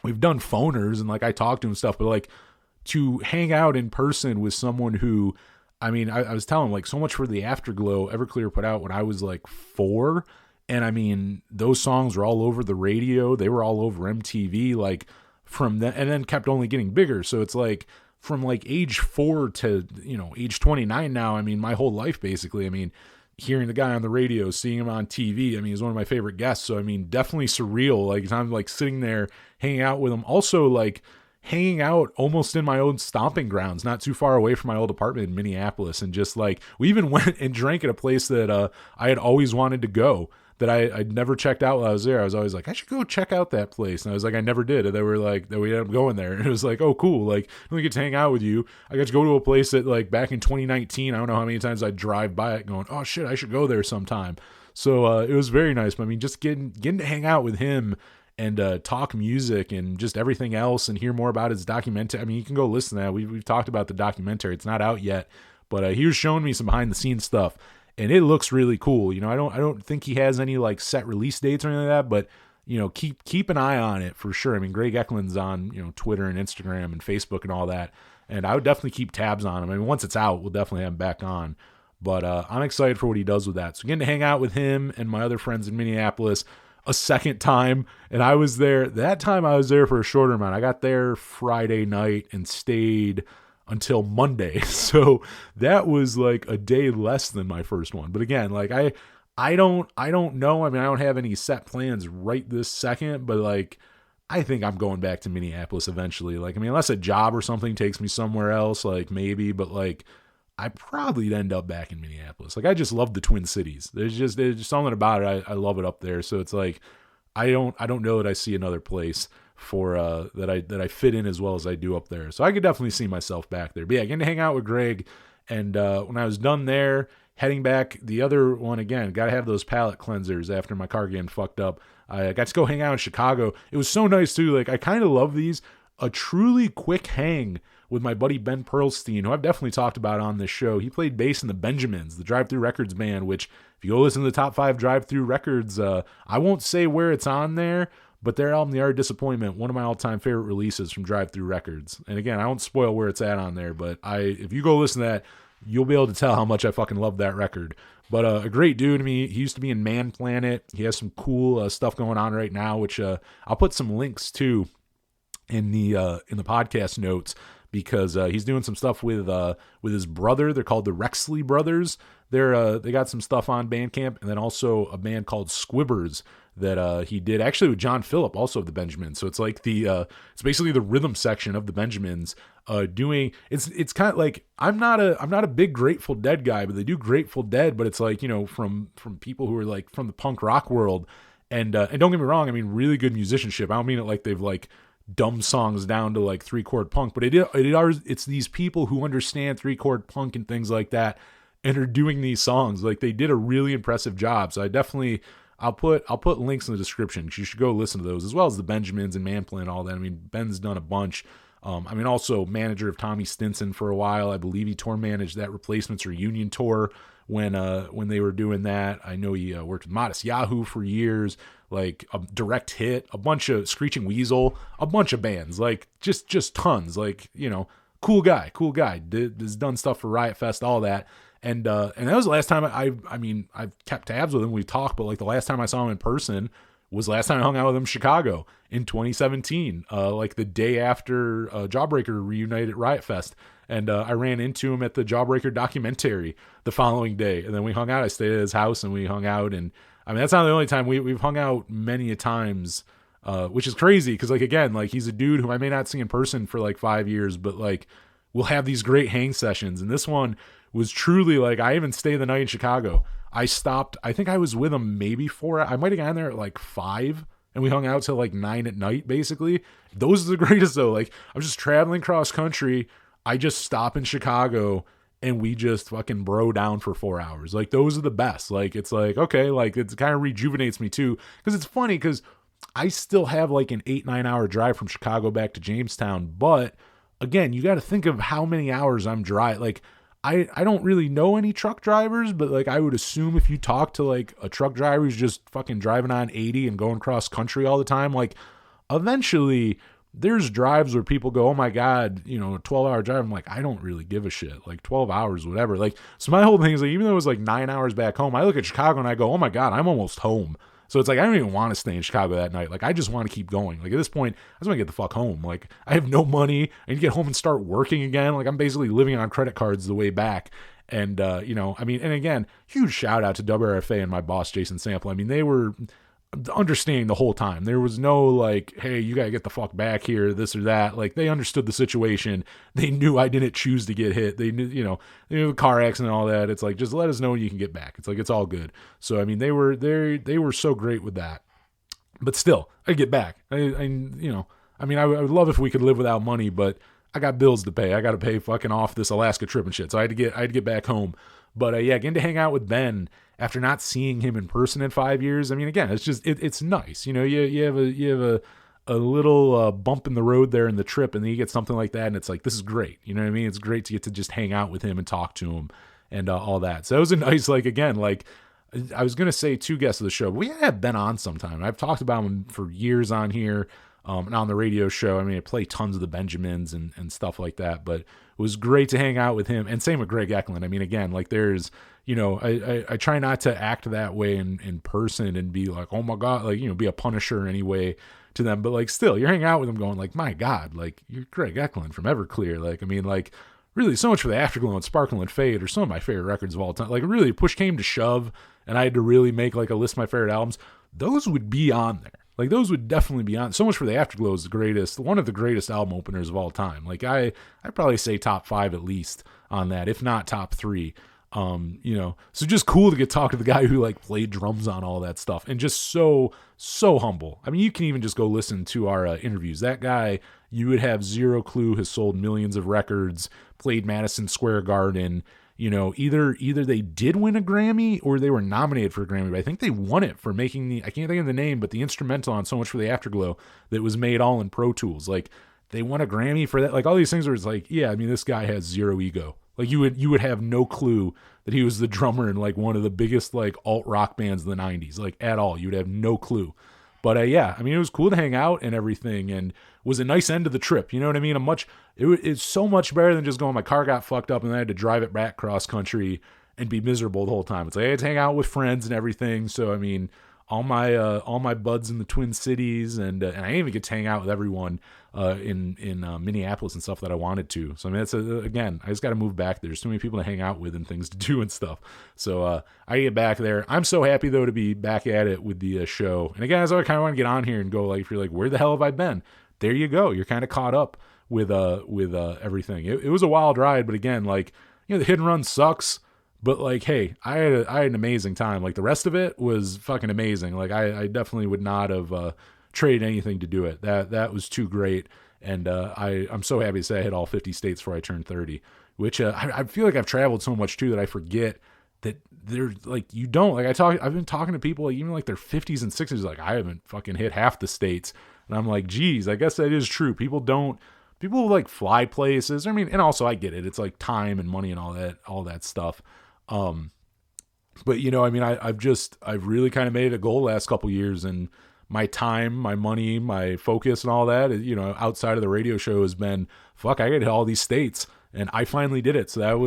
we've done phoners, and, like, I talked to him and stuff, but, like, to hang out in person with someone who, I mean, I was telling him, like, so much for the Afterglow Everclear put out when I was like 4. And I mean, those songs were all over the radio. They were all over MTV. Like, from that, and then kept only getting bigger. So it's like from like age 4 to, age 29 now, I mean, my whole life basically, I mean, hearing the guy on the radio, seeing him on TV, I mean, he's one of my favorite guests. So, I mean, definitely surreal. Like, I'm like sitting there hanging out with him. Also, like, hanging out almost in my own stomping grounds, not too far away from my old apartment in Minneapolis. And just like, we even went and drank at a place that I had always wanted to go, that I'd never checked out while I was there. I was always like, I should go check out that place. And I was like, I never did. And they were like, that we ended up going there. And it was like, oh, cool. Like, we get to hang out with you. I got to go to a place that, like, back in 2019, I don't know how many times I'd drive by it going, oh shit, I should go there sometime. So it was very nice. But I mean, just getting to hang out with him and talk music and just everything else and hear more about his documentary. I mean, you can go listen to that. We've talked about the documentary. It's not out yet, but he was showing me some behind the scenes stuff. And it looks really cool. I don't think he has any like set release dates or anything like that, but keep an eye on it for sure. I mean, Greg Eklund's on, Twitter and Instagram and Facebook and all that. And I would definitely keep tabs on him. I mean, once it's out, we'll definitely have him back on. But I'm excited for what he does with that. So getting to hang out with him and my other friends in Minneapolis a second time. And I was there, that time I was there for a shorter amount. I got there Friday night and stayed until Monday. So that was like a day less than my first one. But again, like I don't know. I mean, I don't have any set plans right this second, but like, I think I'm going back to Minneapolis eventually. Like, I mean, unless a job or something takes me somewhere else, like maybe, but like, I probably end up back in Minneapolis. Like, I just love the Twin Cities. There's just something about it. I love it up there. So it's like, I don't know that I see another place for that I fit in as well as I do up there. So I could definitely see myself back there. But yeah, getting to hang out with Greg, and when I was done there, heading back, the other one again, got to have those palate cleansers after my car getting fucked up. I got to go hang out in Chicago. It was so nice too. Like, I kind of love these. A truly quick hang with my buddy Ben Perlstein, who I've definitely talked about on this show. He played bass in the Benjamins, the Drive Thru Records band, which if you go listen to the top 5 Drive Thru Records, I won't say where it's on there, but their album, The Art of Disappointment, one of my all-time favorite releases from Drive Thru Records. And again, I won't spoil where it's at on there, but if you go listen to that, you'll be able to tell how much I fucking love that record. But a great dude. I mean, he used to be in Man Planet. He has some cool stuff going on right now, which I'll put some links to in the podcast notes, because he's doing some stuff with his brother. They're called the Rexley Brothers. They got some stuff on Bandcamp, and then also a band called Squibbers that he did actually with John Phillip, also of the Benjamins. So it's like it's basically the rhythm section of the Benjamins doing. It's kind of like, I'm not a big Grateful Dead guy, but they do Grateful Dead, but it's like, from people who are like from the punk rock world, and don't get me wrong, I mean, really good musicianship. I don't mean it like they've like dumb songs down to like 3-chord punk, but it's these people who understand 3-chord punk and things like that and are doing these songs. Like, they did a really impressive job. So I'll put links in the description, because you should go listen to those, as well as the Benjamins and Manplan and all that. I mean, Ben's done a bunch. I mean, also manager of Tommy Stinson for a while. I believe he tour managed that Replacements reunion tour when they were doing that. I know he worked with Modest Yahoo for years, like a Direct Hit, a bunch of Screeching Weasel, a bunch of bands, like just tons. Like, cool guy. Has done stuff for Riot Fest, all that. And that was the last time I've kept tabs with him. We've talked, but like the last time I saw him in person was last time I hung out with him in Chicago in 2017, like the day after Jawbreaker reunited at Riot Fest. And I ran into him at the Jawbreaker documentary the following day. And then we hung out. I stayed at his house and we hung out. And I mean, that's not the only time. We've hung out many a times, which is crazy. Because like, again, like, he's a dude who I may not see in person for like 5 years, but like, we'll have these great hang sessions. And this one was truly like, I even stayed the night in Chicago. I stopped, I think I was with him maybe 4, I might have gotten there at like 5, and we hung out till like 9 at night, basically. Those are the greatest though. Like, I was just traveling cross country. I just stop in Chicago and we just fucking bro down for 4 hours. Like, those are the best. Like, it's like, okay, like, it kind of rejuvenates me too. Cause it's funny, cause I still have like an 8-9 hour drive from Chicago back to Jamestown. But again, you got to think of how many hours I'm driving. Like, I don't really know any truck drivers, but like, I would assume if you talk to like a truck driver who's just fucking driving on 80 and going cross country all the time, like, eventually there's drives where people go, oh my God, a 12-hour drive. I'm like, I don't really give a shit. Like, 12 hours, whatever. Like, so my whole thing is like, even though it was like 9 hours back home, I look at Chicago and I go, oh my God, I'm almost home. So it's like, I don't even want to stay in Chicago that night. Like, I just want to keep going. Like, at this point, I just want to get the fuck home. Like, I have no money. I need to get home and start working again. Like, I'm basically living on credit cards the way back. And, you know, I mean, and again, huge shout out to WRFA and my boss, Jason Sample. I mean, they were understanding the whole time. There was no like, hey, you got to get the fuck back here, this or that. Like, they understood the situation. They knew I didn't choose to get hit. They knew, you know, they knew the car accident and all that. It's like, just let us know when you can get back. It's like, it's all good. So, I mean, they were so great with that. But still, I get back. You know, I mean, I would love if we could live without money, but I got bills to pay. I got to pay fucking off this Alaska trip and shit. So I had to get back home. But yeah, getting to hang out with Ben after not seeing him in person in 5 years. I mean, again, it's just it's nice. You know, you have a little bump in the road there in the trip, and then you get something like that, and it's like, this is great. You know what I mean? It's great to get to just hang out with him and talk to him and all that. So it was a nice, like, again, like, I was gonna say 2 guests of the show, but we have Ben on sometime. I've talked about him for years on here. And on the radio show, I mean, I play tons of the Benjamins and stuff like that, but it was great to hang out with him. And same with Greg Eklund. I mean, again, like, there's, you know, I try not to act that way in person and be like, oh my God, like, you know, be a punisher anyway to them. But like, still, you're hanging out with them going like, my God, like, you're Greg Eklund from Everclear. Like, I mean, like, really so much for the Afterglow and Sparkle and Fade are some of my favorite records of all time. Like, really, push came to shove and I had to really make like a list of my favorite albums. Those would be on there. Like, those would definitely be on. So Much for the Afterglow is one of the greatest album openers of all time. Like, I'd probably say top 5 at least on that, if not top 3. You know, so just cool to get talk to the guy who like played drums on all that stuff, and just so humble. I mean, you can even just go listen to our interviews. That guy, you would have zero clue, has sold millions of records, played Madison Square Garden. You know, either they did win a Grammy or they were nominated for a Grammy, but I think they won it for making I can't think of the name, but the instrumental on So Much for the Afterglow that was made all in Pro Tools. Like, they won a Grammy for that. Like, all these things where it's like, yeah, I mean, this guy has zero ego. Like, you would have no clue that he was the drummer in like one of the biggest like alt rock bands of the 90s, like, at all. You would have no clue. But yeah, I mean, it was cool to hang out and everything, and was a nice end to the trip. You know what I mean? It's so much better than just going, my car got fucked up and I had to drive it back cross country and be miserable the whole time. It's like, I had to hang out with friends and everything. So, I mean, all my buds in the Twin Cities, and I didn't even get to hang out with everyone in Minneapolis and stuff that I wanted to. So, I mean, that's again, I just got to move back there. There's too many people to hang out with and things to do and stuff. So I get back there. I'm so happy though to be back at it with the show. And again, I kind of want to get on here and go, like, if you're like, where the hell have I been? There you go. You're kind of caught up with everything. It was a wild ride, but again, like, you know, the hit and run sucks. But like, hey, I had an amazing time. Like, the rest of it was fucking amazing. Like, I definitely would not have traded anything to do it. That was too great. And I'm so happy to say I hit all 50 states before I turned 30, which I feel like I've traveled so much too that I forget that they're like, you don't, like, I've been talking to people like, even like their 50s and 60s, like, I haven't fucking hit half the states. And I'm like, geez, I guess that is true. People like fly places. I mean, and also I get it. It's like time and money and all that stuff. But you know, I mean, I've really kind of made it a goal the last couple years, and my time, my money, my focus and all that, you know, outside of the radio show has been, fuck, I gotta hit all these states. And I finally did it. So that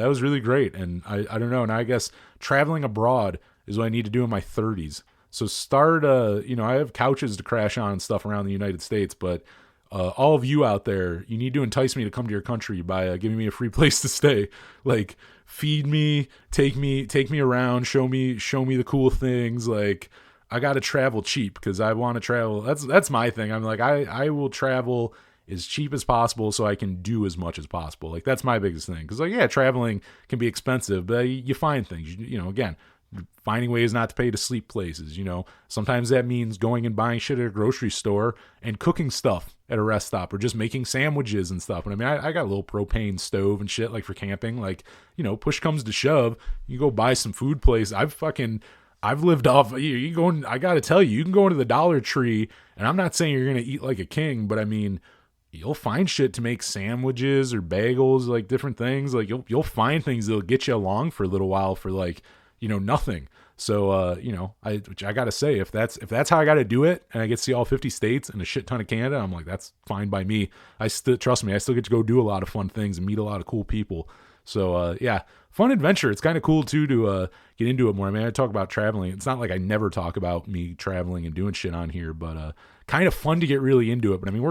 was really great. And I don't know. And I guess traveling abroad is what I need to do in my 30s. So start, you know, I have couches to crash on and stuff around the United States, but all of you out there, you need to entice me to come to your country by giving me a free place to stay. Like, feed me, take me around, show me the cool things. Like, I got to travel cheap because I want to travel. That's my thing. I'm like, I will travel as cheap as possible so I can do as much as possible. Like, that's my biggest thing. Because, like, yeah, traveling can be expensive, but you find things. You know, again, finding ways not to pay to sleep places. You know, sometimes that means going and buying shit at a grocery store and cooking stuff at a rest stop, or just making sandwiches and stuff. And I mean, I got a little propane stove and shit, like, for camping. Like, you know, push comes to shove, you go buy some food place. I've lived off, you go, I got to tell you, you can go into the Dollar Tree, and I'm not saying you're going to eat like a king, but I mean, you'll find shit to make sandwiches or bagels, like different things. Like, you'll find things that'll get you along for a little while for, like, you know, nothing. So, you know, I got to say, if that's how I got to do it, and I get to see all 50 states and a shit ton of Canada, I'm like, that's fine by me. Trust me, I still get to go do a lot of fun things and meet a lot of cool people. So yeah, fun adventure. It's kind of cool too to get into it more. I mean, I talk about traveling. It's not like I never talk about me traveling and doing shit on here, but kind of fun to get really into it. But I mean,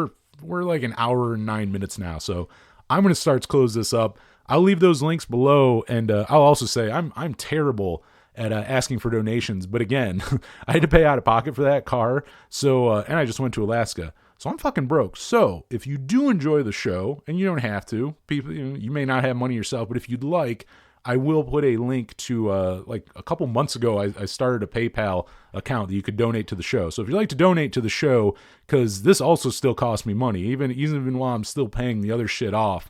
we're like an hour and 9 minutes now, so I'm gonna start to close this up. I'll leave those links below, and I'll also say I'm terrible at asking for donations. But again, I had to pay out of pocket for that car. So, and I just went to Alaska. So I'm fucking broke. So if you do enjoy the show, and you don't have to, people, you may not have money yourself, but if you'd like, I will put a link to, like a couple months ago, I started a PayPal account that you could donate to the show. So if you'd like to donate to the show, because this also still costs me money, even while I'm still paying the other shit off,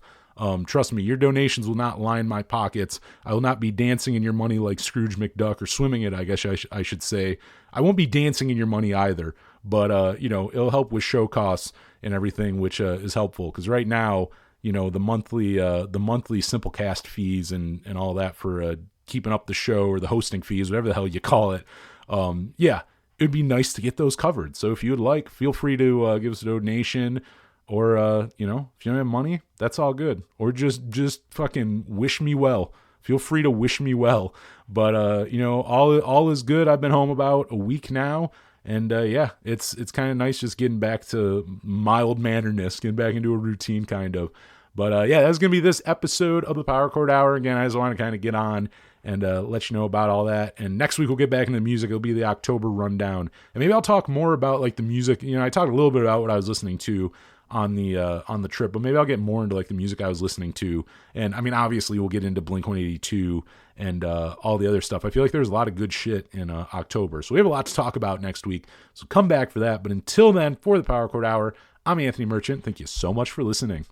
trust me, your donations will not line my pockets. I will not be dancing in your money like Scrooge McDuck, or swimming it, I guess I should say. I won't be dancing in your money either, but, it'll help with show costs and everything, which is helpful, because right now, the monthly Simplecast fees and all that for keeping up the show, or the hosting fees, whatever the hell you call it, yeah, it'd be nice to get those covered. So if you would like, feel free to give us a donation. Or, if you don't have money, that's all good. Or just fucking wish me well. Feel free to wish me well. But, all is good. I've been home about a week now. And, yeah, it's kind of nice just getting back to mild-manneredness, getting back into a routine kind of. But, yeah, that's going to be this episode of the Power Chord Hour. Again, I just want to kind of get on and let you know about all that. And next week we'll get back into the music. It'll be the October rundown. And maybe I'll talk more about, like, the music. I talked a little bit about what I was listening to on the trip, but maybe I'll get more into like the music I was listening to. And I mean, obviously we'll get into Blink-182 and all the other stuff. I feel like there's a lot of good shit in October, so we have a lot to talk about next week, so come back for that. But until then, for the Power Chord Hour, I'm Anthony Merchant. Thank you so much for listening.